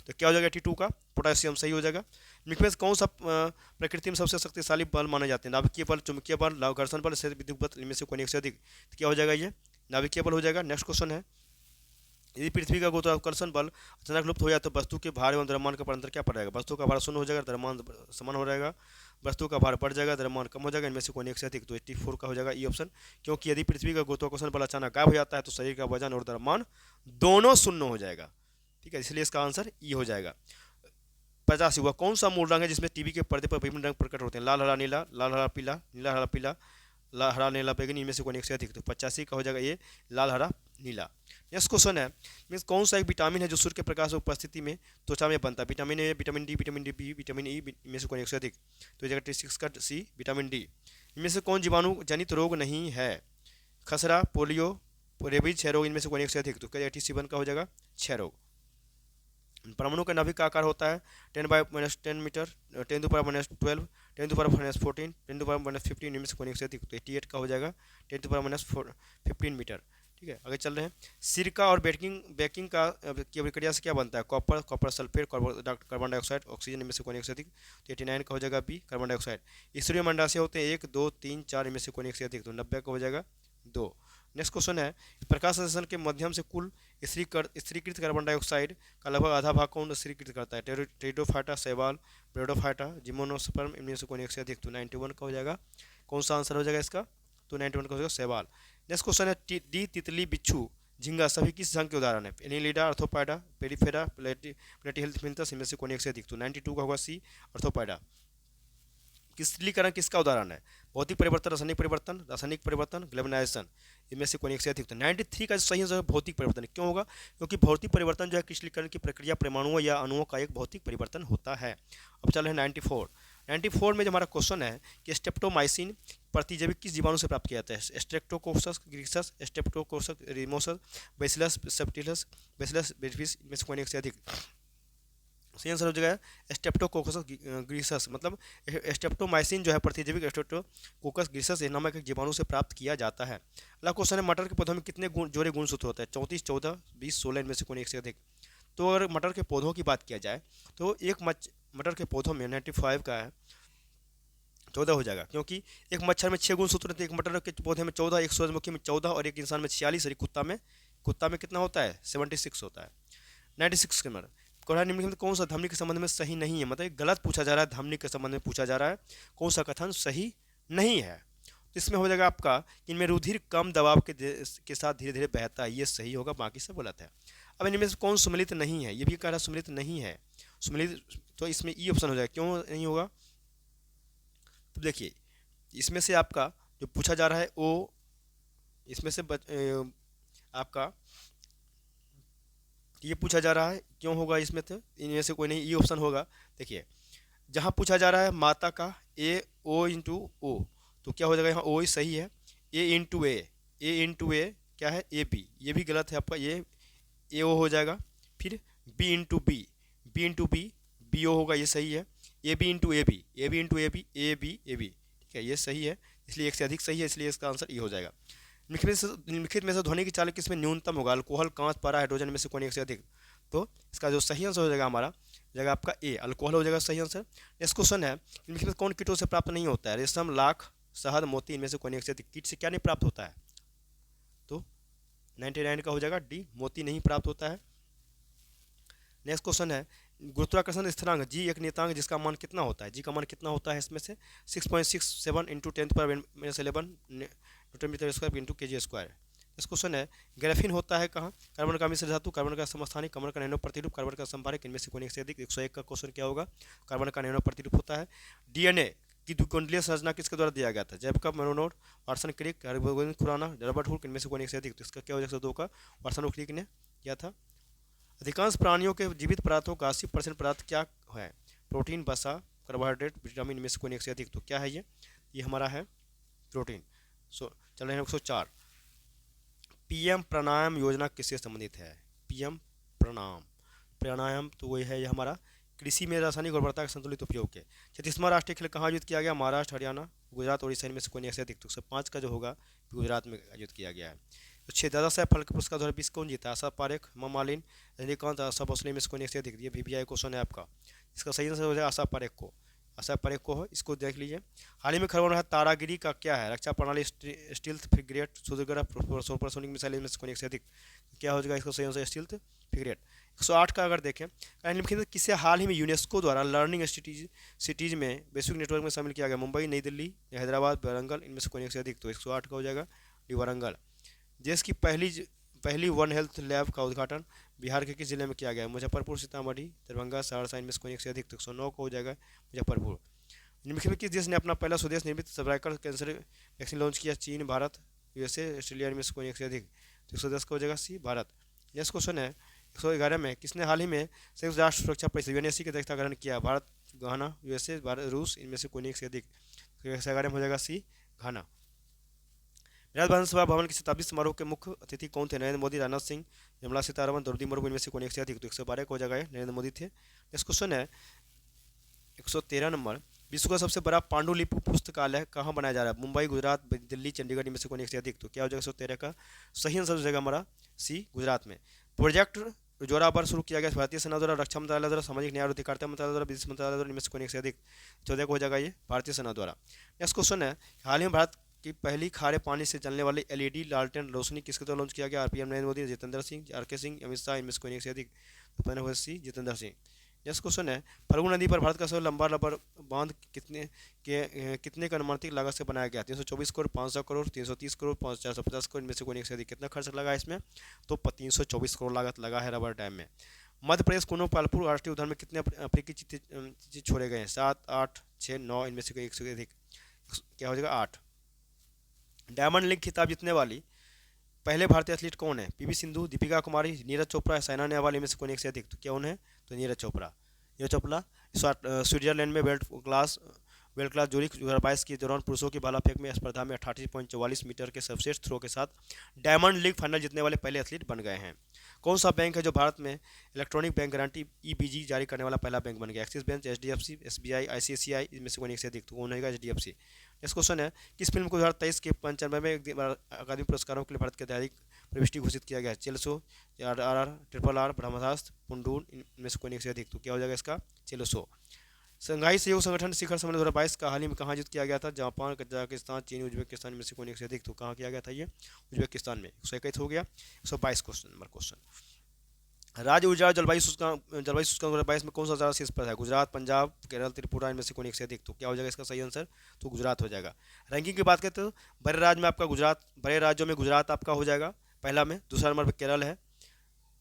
तो क्या हो जाएगा? 82 का पोटेशियम सही हो जाएगा। निम्न में कौन सा प्रकृति में सबसे शक्तिशाली बल माने जाते हैं? नाभिकीय बल, चुंबकीय बल, घर्षण बल, विद्युत बल, इनमें से कोई एक से अधिक। तो क्या हो जाएगा? ये नाभिकीय बल हो जाएगा। नेक्स्ट क्वेश्चन है, यदि पृथ्वी का गुरुत्वाकर्षण बल अचानक लुप्त हो जाए तो वस्तु के भार एवं द्रव्यमान का अंतर क्या पड़ेगा? वस्तु का भार शून्य हो जाएगा, द्रव्यमान समान हो जाएगा, वस्तु का भार बढ़ जाएगा, द्रव्यमान कम हो जाएगा, इनमें से कोई एक से अधिक। तो 84 का हो जाएगा ई ऑप्शन। क्योंकि यदि पृथ्वी का गुरुत्वाकर्षण बल अचानक गायब हो जाता है तो शरीर का वजन और द्रव्यमान दोनों शून्य हो जाएगा। ठीक है, इसलिए इसका आंसर ई हो जाएगा। 85 हुआ, कौन सा मूल रंग है जिसमें टीवी के पर्दे पर विभिन्न रंग प्रकट होते हैं? लाल, हरा, नीला, लाल, हरा, पीला, नीला, हरा, पीला, हरा, नीला, बैगनी, इनमें से कोई एक से अधिक। तो 85 का हो जाएगा ये लाल, हरा, नीला। नेक्स्ट क्वेश्चन है, मीन्स कौन सा एक विटामिन है जो सूर्य के प्रकाश की उपस्थिति में त्वचा में बनता है? Vitamin A, vitamin D, vitamin D B, vitamin E, इनमें से कोई एक से अधिक। तो जगह 6 का सी विटामिन डी। इनमें से कौन जीवाणु जनित रोग नहीं है? खसरा, पोलियो, रेबीज, क्षय रोग, इनमें से कोई एक से अधिक। तो क्या 87 का हो जाएगा क्षय रोग। परमाणु का नाभिक का आकार होता है 10/-10 मीटर, 10⁻12, 10⁻14, 10⁻15, इनमें से कोई एक से अधिक। तो 88 का हो जाएगा 10⁻15 मीटर। ठीक है, आगे चल रहे हैं। सिरका और बेकिंग का की अभिक्रिया से क्या बनता है? Copper sulphate, carbon dioxide, oxygen, इनमें से कोई एक से अधिक। तो 89 का हो जाएगा बी कार्बन डाइऑक्साइड। स्तरीय मंडाशय होते हैं 1, 2, 3, 4, इनमें से कोई एक से अधिक। तो 90 का हो जाएगा 2। नेक्स्ट क्वेश्चन है, प्रकाश संश्लेषण के माध्यम से कुल स्थिरीकृत कार्बन डाइऑक्साइड का लगभग आधा भाग कौन स्थिरीकृत करता है? टेरिडोफाइटा, शैवाल, ब्रेडोफाइटा, जिम्नोस्पर्म, इनमें से कोई एक से अधिक। तो 91 का हो जाएगा। कौन सा आंसर हो जाएगा इसका? तो 91 का हो जाएगा शैवाल। नेक्स्ट क्वेश्चन है, डी, तितली, बिच्छू, झींगा सभी किस संघ के उदाहरण है? एनिलिडा, अर्थोपाइडा, पेरिफेरा, प्लेटीहेल्मिन्थस, इनमें से कोई एक से अधिक। तो 92 का होगा सी अर्थोपाइडा। क्रिस्टलीकरण किसका उदाहरण है? भौतिक परिवर्तन, रासायनिक परिवर्तन, ग्लोबलाइजेशन, इनमें से कोई एक से अधिक। तो 93 का सही आंसर भौतिक परिवर्तन। क्यों होगा? क्योंकि भौतिक परिवर्तन जो है क्रिस्टलीकरण की प्रक्रिया परमाणुओं या अणुओं का एक भौतिक परिवर्तन होता है। अब चल रहे हैं 94 में जो हमारा क्वेश्चन है कि स्ट्रेप्टोमाइसिन प्रतिजैविक किस जीवाणु से प्राप्त किया जाता है? स्ट्रेप्टोकोकस ग्रीसस, स्ट्रेप्टोकोकस रिमोसस, बैसिलस सेप्टिलस, बैसिलस बेरिफिस, इनमें से कोई एक से अधिक। सही आंसर हो जाएगा स्ट्रेप्टोकोकस ग्रीसस। मतलब स्ट्रेप्टोमाइसिन जो है प्रतिजैविक स्ट्रेप्टोकोकस ग्रीसस नामक एक जीवाणु से प्राप्त किया जाता है। अगला क्वेश्चन है, मटर के पौधों में कितने जोड़े गुणसूत्र होते हैं? 34, 14, 20, 16, इनमें से कोई एक से अधिक। तो अगर मटर के पौधों की बात किया जाए तो एक मटर के पौधों में 95 का है, 14 हो जाएगा, क्योंकि एक मच्छर में 6 गुणसूत्र होते हैं, एक मटर के पौधे में 14, एक सूरजमुखी में 14 और एक इंसान में 46 और एक कुत्ता में कितना होता है 76 होता है। 96 के नंबर कोढ़ा निम्नलिखित में कौन सा धमनी के संबंध में सही नहीं है, मतलब गलत पूछा जा रहा है, धमनी के संबंध में पूछा जा रहा है, कौन सा कथन सही नहीं है। तो इसमें हो जाएगा आपका कि इनमें रुधिर कम दबाव के साथ धीरे धीरे बहता है, ये सही होगा, बाकी सब गलत है। अब इनमें से कौन सुमेलित नहीं है, ये भी कह रहा है सुमेलित नहीं है, सुमेलित, तो इसमें ई ऑप्शन हो जाएगा, क्यों नहीं होगा। तो देखिए इसमें से आपका जो पूछा जा रहा है वो इसमें से आपका ये पूछा जा रहा है, क्यों होगा इसमें, तो इनमें से कोई नहीं, ई ऑप्शन होगा। देखिए जहाँ पूछा जा रहा है माता का ए ओ इंटू ओ, तो क्या हो जाएगा यहाँ ओ ही सही है, ए इंटू ए क्या है ए बी, ये भी गलत है आपका, ये ए ओ हो जाएगा। फिर बी ओ होगा, ये सही है। A B into A B, ठीक है, ये सही है, इसलिए एक से अधिक सही है, इसलिए इसका आंसर ये हो जाएगा। निम्नलिखित में से ध्वनि की चालक किसमें न्यूनतम होगा, अल्कोहल, कांच, पारा, हाइड्रोजन में से कौन एक से अधिक। तो इसका जो सही आंसर हो जाएगा हमारा जाएगा आपका ए, अल्कोहल हो जाएगा सही आंसर। नेक्स्ट क्वेश्चन है निम्नलिखित में कौन कीटों से प्राप्त नहीं होता है, रेशम, लाख, शहद, मोती, इनमें से कौन एक से अधिक कीट से क्या नहीं प्राप्त होता है। तो 99 का हो जाएगा डी, मोती नहीं प्राप्त होता है। नेक्स्ट क्वेश्चन है गुरुत्वाकर्षण स्थिरांक जी एक नियतांक जिसका मान कितना होता है, जी का मान कितना होता है इसमें से 6.67 into 10⁻11 newton metre square into K G square. इस क्वेश्चन है ग्राफीन होता है कहाँ, कार्बन का मिश्र धातु, कार्बन का समस्थानिक, कार्बन का नैनो प्रतिरूप, कार्बन का संपारक, इनमें से कोई एक से अधिक। 101 का क्वेश्चन क्या होगा, कार्बन का नैनो प्रतिरूप होता है। डीएनए की द्विकुंडलीय संरचना किसके द्वारा दिया गया था, Jacob Monod, Watson Crick, Gobind Khorana, Robert Hooke, इनमें से कोई एक से अधिक। तो इसका क्या हो जाएगा 102 का वाटसन क्रिक ने किया था। अधिकांश प्राणियों के जीवित पदार्थों का 80% पदार्थ क्या है, प्रोटीन, वसा, कार्बोहाइड्रेट, विटामिन, में से कोई एक से अधिक। तो क्या है ये हमारा है प्रोटीन। चल रहे हैं 104 पीएम प्राणायाम योजना किससे संबंधित है, पीएम प्राणायाम तो वही है ये हमारा कृषि में रासायनिक उर्वरता के संतुलित उपयोग के। 36वां राष्ट्रीय खेल कहाँ आयोजित किया गया, महाराष्ट्र, हरियाणा, गुजरात, उड़ीसा, इनमें से कोई एक से अधिक। तो 105 का जो होगा गुजरात में आयोजित किया गया है। तो 6 दादा साहब फाल्के पुरस्कार 2020 कौन जीता, आशा पारेख, हेमा मालिनी, रजनीकांत, आशा भोसले, में से कोई एक से अधिक। ये वीवीआई क्वेश्चन है आपका, इसका सही आंसर हो जाएगा आशा पारेख को हो, इसको देख लीजिए। हाल ही में खबर है तारागिरी का क्या है, रक्षा प्रणाली, स्टील्थ फ्रिगेट, सूर्यग्रह, सुपरसोनिक मिसाइल, में से कोई एक से अधिक। क्या हो जाएगा इसका सही आंसर स्टील्थ फ्रिगेट। 108 का अगर देखें निम्नलिखित किसे हाल ही में यूनेस्को द्वारा लर्निंग सिटीज में वैश्विक नेटवर्क में शामिल किया गया, मुंबई, नई दिल्ली, हैदराबाद, वारंगल, इनमें से कोई एक से अधिक। तो 108 का हो जाएगा डी वारंगल। देश की पहली वन हेल्थ लैब का उद्घाटन बिहार के किस जिले में किया गया, मुजफ्फरपुर, सीतामढ़ी, दरभंगा, सहरसा, इनमें से कोई एक से अधिक। तो 109 का हो जाएगा मुजफ्फरपुर। निम्नलिखित में किस देश ने अपना पहला स्वदेश निर्मित सर्वाइकल कैंसर वैक्सीन लॉन्च किया, चीन, भारत, यूएसए, ऑस्ट्रेलिया, इनमें से कोई एक से अधिक। तो 110 का हो जाएगा सी, भारत। नेक्स्ट क्वेश्चन है 111 में किसने हाल ही में संयुक्त राष्ट्र सुरक्षा परिषद यूएनएससी की अध्यक्षता ग्रहण किया, भारत, घाना, यूएसए, भारत, रूस, इनमें से कोई एक से अधिक। तो 111 में हो जाएगा सी, घाना। विधानसभा भवन के शताब्दी समारोह के मुख्य अतिथि कौन थे, नरेंद्र मोदी, राजनाथ सिंह, निर्मला सीतारमण, द्रौपदी मुर्मू, इनमें से कोई एक से अधिक। तो 112 को हो जाएगा नरेंद्र मोदी थे। नेक्स्ट क्वेश्चन है 113 नंबर विश्व का सबसे बड़ा पांडुलिपि पुस्तकालय कहाँ बनाया जा रहा है, मुंबई, गुजरात, दिल्ली, चंडीगढ़, इनमें से कोई एक से अधिक। तो क्या हो जाएगा 113 का सही आंसर हो जाएगा हमारा सी, गुजरात में। प्रोजेक्ट जोरावर शुरू किया गया भारतीय सेना द्वारा, रक्षा मंत्रालय द्वारा, सामाजिक न्याय और अधिकारिता मंत्रालय द्वारा, विदेश मंत्रालय द्वारा, इनमें से कोई एक से अधिक। 14 को हो जाएगा ये भारतीय सेना द्वारा। नेक्स्ट क्वेश्चन है हाल ही में भारत की पहली खारे पानी से चलने वाली एलईडी लालटेन रोशनी किसके द्वारा लॉन्च किया गया, आरपीएम नरेंद्र मोदी, जितेंद्र सिंह, आरके सिंह, अमित शाह, इनमें से कोई एक से अधिक। तो पहले हो सी, जितेंद्र सिंह। नेक्स्ट क्वेश्चन है फल्गु नदी पर भारत का सबसे लंबा रबर बांध कितने का अनुमानित लागत से बनाया गया, 324 करोड़, 500 करोड़, 330 करोड़, 450 करोड़, इनमें से कोई एक से अधिक। कितना खर्च लगा है इसमें, तो 324 करोड़ लागत लगा है रबर डैम में। मध्य प्रदेश कोनो पालपुर राष्ट्रीय उद्यान में कितने अफ्रीकी चीते छोड़े गए हैं, 7, 8, 6, 9, इनमें से कोई एक से अधिक। क्या हो जाएगा 8। डायमंड लीग खिताब जीतने वाली पहले भारतीय एथलीट कौन है, पीवी सिंधु, दीपिका कुमारी, नीरज चोपड़ा, साइना नेहवाल, इनमें से कोई एक से अधिक। तो क्या उन्हें, तो नीरज चोपड़ा। स्विट्जरलैंड में वर्ल्ड क्लास जोड़ी 2022 के दौरान पुरुषों की भाला फेंक में स्पर्धा में 88.44 मीटर के सर्वश्रेष्ठ थ्रो के साथ डायमंड लीग फाइनल जीतने वाले पहले एथलीट बन गए हैं। कौन सा बैंक है जो भारत में इलेक्ट्रॉनिक बैंक गारंटी ईबीजी जारी करने वाला पहला बैंक बन गया, axis bank, HDFC, SBI, ICICI, इनमें से कोई एक से अधिक। तो कौन रहेगा, एचडीएफसी। नेक्स्ट क्वेश्चन है किस फिल्म को 2023 के 95वें अकादमी पुरस्कारों के लिए भारत की आधिकारिक प्रविष्टि घोषित किया गया है, चेल्सो, RRR, RRR, ब्रह्मास्त्र, पुंडून, इनमें से कोई एक से अधिक। तो क्या हो जाएगा इसका, चेल्सो। शंघाई सहयोग संगठन शिखर सम्मेलन 2022 का हाल ही में कहाँ आयोजित किया गया था? जापान, कजाकिस्तान, चीन, उज्बेकिस्तान में से कोई एक से अधिक। तो कहाँ किया गया था ये? उज्बेकिस्तान में। 121 हो गया। 122 क्वेश्चन नंबर क्वेश्चन। राज्य ऊर्जा और जलवायु सूचकांक 2022 में कौन सा ज़्यादा शीर्ष पर है? गुजरात, पंजाब, केरल, त्रिपुरा, इनमें से कोई एक से अधिक। तो क्या हो जाएगा इसका सही आंसर? तो गुजरात हो जाएगा। रैंकिंग की बात करते हो, बड़े राज्य में आपका गुजरात, बड़े राज्यों में गुजरात आपका हो जाएगा पहला में, दूसरा नंबर पर केरल है,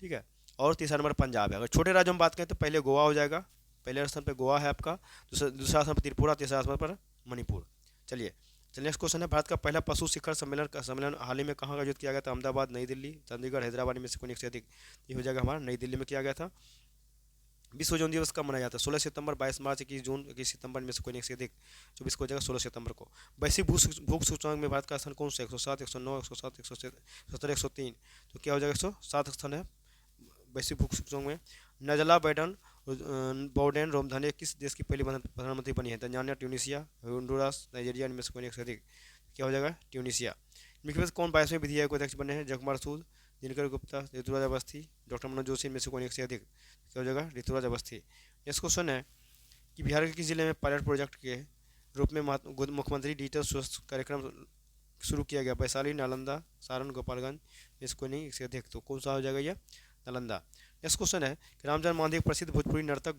ठीक है, और तीसरा नंबर पंजाब है। अगर छोटे राज्यों में बात करें तो पहले गोवा हो जाएगा, पहले स्थान पर गोवा है आपका, दूसरा स्थान पर त्रिपुरा, तीसरा स्थान पर मणिपुर। चलिए नेक्स्ट क्वेश्चन है, भारत का पहला पशु शिखर सम्मेलन हाल ही में कहाँ आयोजित किया गया था? अहमदाबाद, नई दिल्ली, चंडीगढ़, हैदराबाद में से कोई एक से अधिक। ये हो जाएगा हमारा नई दिल्ली में किया गया था। विश्व यौन दिवस कब मनाया जाता है? 16 सितंबर, 22 मार्च, 21 जून, 21 सितंबर में से कोई एक से अधिक। 24 को हो जाएगा 16 सितंबर को। वैश्विक भूख सूचकांक में भारत का स्थान कौन सा? 107, 109, 107, 117, 103। तो क्या हो जाएगा? 107 स्थान है वैश्विक भूख सूचकांक में। नजला बोर्डेन रोमधानी किस देश की पहली प्रधानमंत्री बनी है? तंजानिया, ट्यूनीशिया, होंडुरास, नाइजीरिया, इनमें से कोई एक से अधिक। क्या हो जाएगा? ट्यूनीशिया। इनमें से कौन 22वें विधि आयोग के अध्यक्ष बने हैं? जगकुमार सूद, दिनकर गुप्ता, ऋतुराज अवस्थी, डॉक्टर मनोज जोशी, इनमें से कोई एक से अधिक। क्या हो जाएगा? ऋतुराज अवस्थी। नेक्स्ट क्वेश्चन है कि बिहार के किस जिले में पायलट प्रोजेक्ट के रूप में मुख्यमंत्री डिजिटल स्वास्थ्य कार्यक्रम शुरू किया गया? वैशाली, नालंदा, सारण, गोपालगंज, में से कोई नहीं एक से अधिक। तो कौन सा हो जाएगा? ये नालंदा। नेक्स्ट क्वेश्चन है कि रामचंद्र मांझी एक प्रसिद्ध भोजपुरी नर्तक,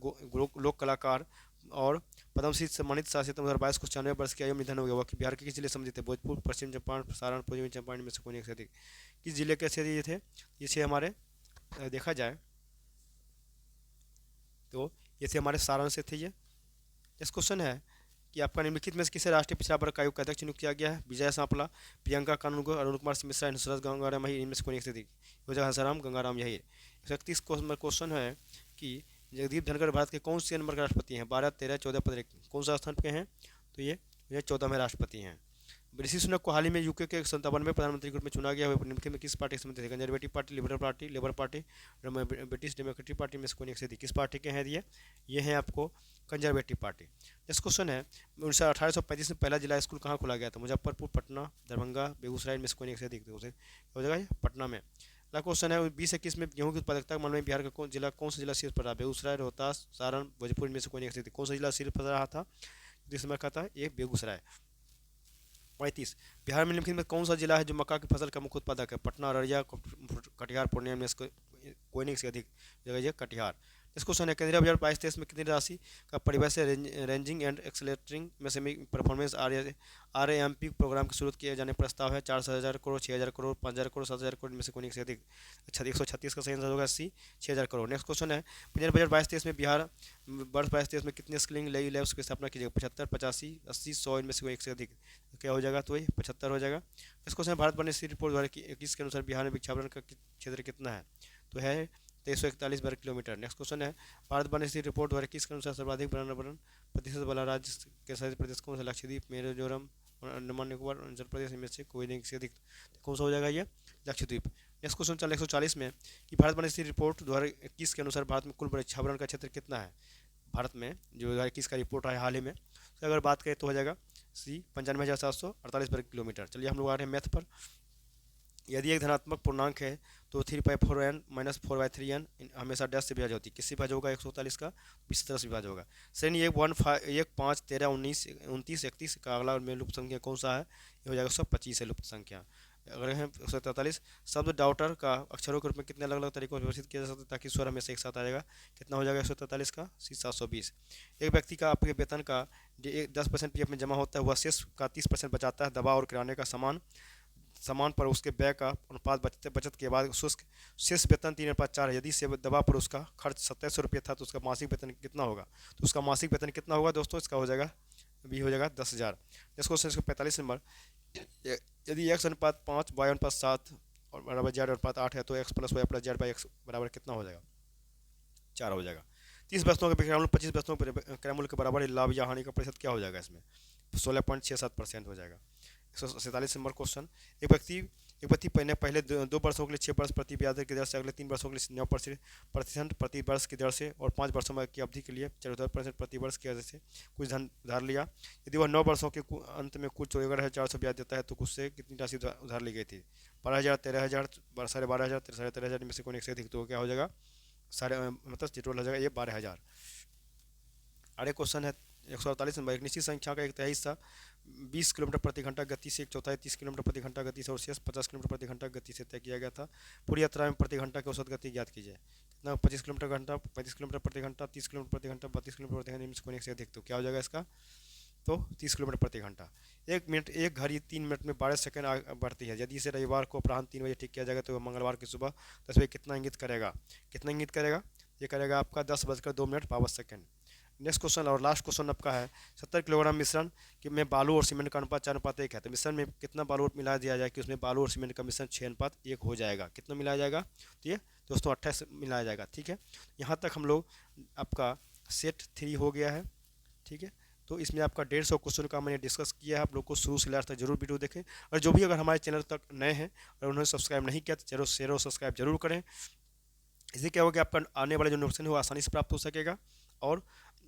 लोक कलाकार और पद्मश्री सम्मानित शासित 2022 को 96 वर्ष की आयु में निधन हो गया। वह बिहार के किस जिले संबंधित थे? भोजपुर, पश्चिम चंपारण, सारण, पूर्वी चंपारण में से कोई एक से अधिक। किस जिले के से ये थे? ये थे हमारे देखा जाए तो ये थे हमारे सारण से थे ये। नेक्स्ट क्वेश्चन है कि आपका निम्नलिखित में से किसे राष्ट्रीय पिछड़ा वर्ग आयोग का अध्यक्ष नियुक्त किया गया है? विजय सांपला, प्रियंका कानूनगो, अरुण कुमार मिश्रा, हंसराज गंगाराम यही, इनमें से कोई एक से अधिक। हो जाएगा हंसाराम गंगाराम यही। 31 क्वेश्चन है कि जगदीप धनखड़ भारत के कौन से नंबर के राष्ट्रपति हैं? 12, 13, 14, 15, कौन सा स्थान पे हैं? तो ये 14वें राष्ट्रपति हैं। ऋषि सुनक को हाल ही में यूके के 57वें प्रधानमंत्री के रूप में चुना गया है। निम्नलिखित में किस पार्टी से संबंधित है? Conservative party, liberal party, labour party, British democratic party में से कोई एक से अधिक। किस पार्टी के हैं ये हैं आपको कंजर्वेटिव पार्टी। नेक्स्ट क्वेश्चन है 1835 में पहला जिला स्कूल कहाँ खोला गया था? मुजफ्फरपुर, पटना, दरभंगा, बेगूसराय में से कोई एक से अधिक। हो जाएगा पटना में। अगला क्वेश्चन है 2021 में गेहूं की उत्पादकता के मामले में बिहार का कौन सा जिला शीर्ष पर रहा? बेगूसराय, रोहतास, सारण, भोजपुर में से कोई एक से अधिक। कौन सा जिला शीर्ष पर रहा था दिसंबर का था? ये बेगूसराय। 35 बिहार में निम्नलिखित में कौन सा जिला है जो मक्का की फसल का मुख्य उत्पादक है? पटना, अररिया, कटिहार, पूर्णिया में से कोई नहीं से अधिक जगह ये कटिहार। इस क्वेश्चन है केंद्रीय बजट 22-23 में कितनी राशि का परिवेश रेंजिंग एंड एक्सलेटरिंग में से परफॉर्मेंस RAMP प्रोग्राम की शुरू किए जाने का प्रस्ताव है? 4,000 करोड़, 6,000 करोड़, 5,000 करोड़, 7,000 करोड़ में से कोई नहीं से अधिक। अच्छा 136 का सही आंसर होगा सी 6,000 करोड़। नेक्स्ट क्वेश्चन है केंद्रीय बजट 22-23 में बिहार वर्ष 22-23 में कितने स्किलिंग लैब्स की स्थापना की जाएगी? 75, 85, 80, 100 इनमें से कोई एक से अधिक। क्या हो जाएगा? तो ये 75 हो जाएगा। इस क्वेश्चन भारत बनने रिपोर्ट द्वारा किसके अनुसार बिहार में वृक्षारोपण का क्षेत्र कितना है? तो है 2341 वर्ग किलोमीटर। नेक्स्ट क्वेश्चन है भारत वन स्थिति रिपोर्ट द्वारा किसके अनुसार सर्वाधिक पर्यावरण प्रतिशत वाला राज्य के सहित प्रदेश कौन सा? लक्षद्वीप, मिजोरम और अंडमान निकोबार अरुणाचल प्रदेश में से कोई नहीं से अधिक। कौन सा हो जाएगा? ये लक्षद्वीप। नेक्स्ट क्वेश्चन चल 140 में कि भारत वन स्थिति रिपोर्ट द्वारा किसके अनुसार भारत में कुल वृक्षावरण का क्षेत्र कितना है? भारत में जो 2021 का रिपोर्ट आया हाल ही में, तो अगर बात करें तो हो जाएगा सी 95,748 वर्ग किलोमीटर। चलिए हम लोग आ रहे हैं मैथ पर। यदि एक धनात्मक पूर्णांक है तो 3/4n माइनस 4/3n हमेशा डैश से विभाज्य होती है। किससे विभाज्य होगा? 143 का 20 से विभाज्य होगा। श्रेणी 1, 1, 5, 13, 19, 29, 31 का अगला में लुप्त संख्या कौन सा है? ये हो जाएगा 125 है लुप्त संख्या। अगर है 143 शब्द डॉटर का अक्षरों के रूप में कितने अलग अलग तरीकों से व्यवस्थित किया जा सकता है ताकि स्वर हमेशा एक साथ आएगा? कितना हो जाएगा 143 का? 720। एक व्यक्ति का आपके वेतन का 10% PF में जमा होता है, वह शेष का 30% बचाता है। दवा और किराने का सामान पर उसके व्यय का अनुपात बचत के बाद शेष वेतन 3/4 है। यदि से दवा पर उसका खर्च 2700 रुपये था तो उसका मासिक वेतन कितना होगा? तो उसका मासिक वेतन कितना होगा दोस्तों? इसका हो जाएगा भी हो जाएगा 10,000। इसको 45 नंबर यदि x/5, y/7 और बराबर z/8 है तो x + y + z/x बराबर कितना हो जाएगा? 4 हो जाएगा। 30 वस्तुओं के विक्रय मूल्य 25 वस्तुओं के विक्रय मूल्य के बराबर लाभ या हानि का प्रतिशत क्या हो जाएगा? इसमें 16.67% हो जाएगा। 147 नंबर क्वेश्चन एक व्यक्ति पहले 2 वर्षों के लिए 6 वर्ष प्रति ब्याज दर की दर से, अगले 3 वर्षों के लिए 9% प्रति वर्ष की दर से और 5 वर्षों की अवधि के लिए 14% प्रति वर्ष की दर से कुछ धन उधार लिया। यदि वह 9 वर्षों के अंत में कुल 14,400 ब्याज देता है तो उससे कितनी राशि उधार ली गई थी? 12,000, 13,000, 12,500, 13,500 में से कोई एक से अधिक। तो क्या हो जाएगा? मतलब टोटल हो जाएगा ये 12,000। अगले क्वेश्चन है 148 नंबर। एक निश्चित संख्या का एक तिहाई हिस्सा 20 किलोमीटर प्रति घंटा गति से, एक चौथाई 30 किलोमीटर प्रति घंटा गति से और शेष 50 किलोमीटर प्रति घंटा गति से तय किया गया था। पूरी यात्रा में प्रति घंटा की औसत गति ज्ञात कीजिए। कितना? 25 किलोमीटर घंटा, 35 किलोमीटर प्रति घंटा, 30 किलोमीटर प्रति घंटा, 32 किलोमीटर प्रति घंटा, इनमें से कोई एक से अधिक। तो क्या हो जाएगा इसका? तो 30 किलोमीटर प्रति घंटा। एक मिनट, एक घड़ी 3 मिनट में 12 सेकंड बढ़ती है। यदि इसे रविवार को अपराह्न 3 बजे ठीक किया जाएगा तो मंगलवार की सुबह 10 बजे कितना इंगित करेगा? कितना इंगित करेगा? ये करेगा आपका 10 बजकर 2 मिनट 52 सेकंड। नेक्स्ट क्वेश्चन और लास्ट क्वेश्चन आपका है 70 किलोग्राम मिश्रण कि में बालू और सीमेंट का अनुपात 4:1 है। तो मिश्रण में कितना बालू मिला दिया जाए कि उसमें बालू और सीमेंट का मिश्रण 6:1 हो जाएगा? कितना मिलाया जाएगा? तो ये दोस्तों 28 मिलाया जाएगा। ठीक है, यहाँ तक हम लोग आपका सेट 3 हो गया है। ठीक है, तो इसमें आपका 150 क्वेश्चन का मैंने डिस्कस किया है। आप लोग को शुरू से लास्ट तक जरूर वीडियो देखें, और जो भी अगर हमारे चैनल तक नए हैं और उन्होंने सब्सक्राइब नहीं किया तो जरूर शेयर और सब्सक्राइब जरूर करें। इससे क्या होगा कि आपका आने वाले जो नोटिफिकेशन है वो आसानी से प्राप्त हो सकेगा, और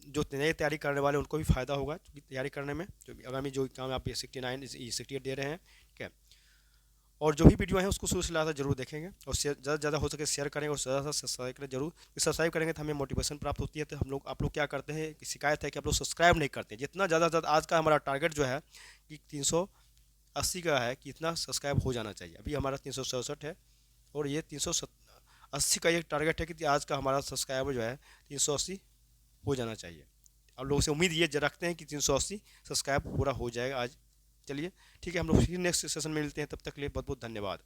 जो नए तैयारी करने वाले उनको भी फायदा होगा, क्योंकि तैयारी करने में जो आगामी जो एग्जाम आप 69 68 दे रहे हैं। ठीक है, और जो भी वीडियो है उसको शुरू से लास्ट तक जरूर देखेंगे, और ज़्यादा से ज़्यादा हो सके शेयर करें और ज़्यादा से सब्सक्राइब करें जरूर। सब्सक्राइब करेंगे तो हमें मोटिवेशन प्राप्त होती है। तो हम लोग आप लोग क्या करते हैं, शिकायत है कि आप लोग सब्सक्राइब नहीं करते। जितना ज़्यादा से ज़्यादा आज का हमारा टारगेट जो है कि 380 का है कि इतना सब्सक्राइब हो जाना चाहिए। अभी हमारा 367 है, और ये 380 का एक टारगेट है कि आज का हमारा सब्सक्राइबर जो है 380 हो जाना चाहिए। आप लोगों से उम्मीद ये रखते हैं कि 380 सब्सक्राइब पूरा हो जाएगा आज। चलिए ठीक है, हम लोग फिर नेक्स्ट सेशन में मिलते हैं। तब तक के लिए बहुत बहुत धन्यवाद।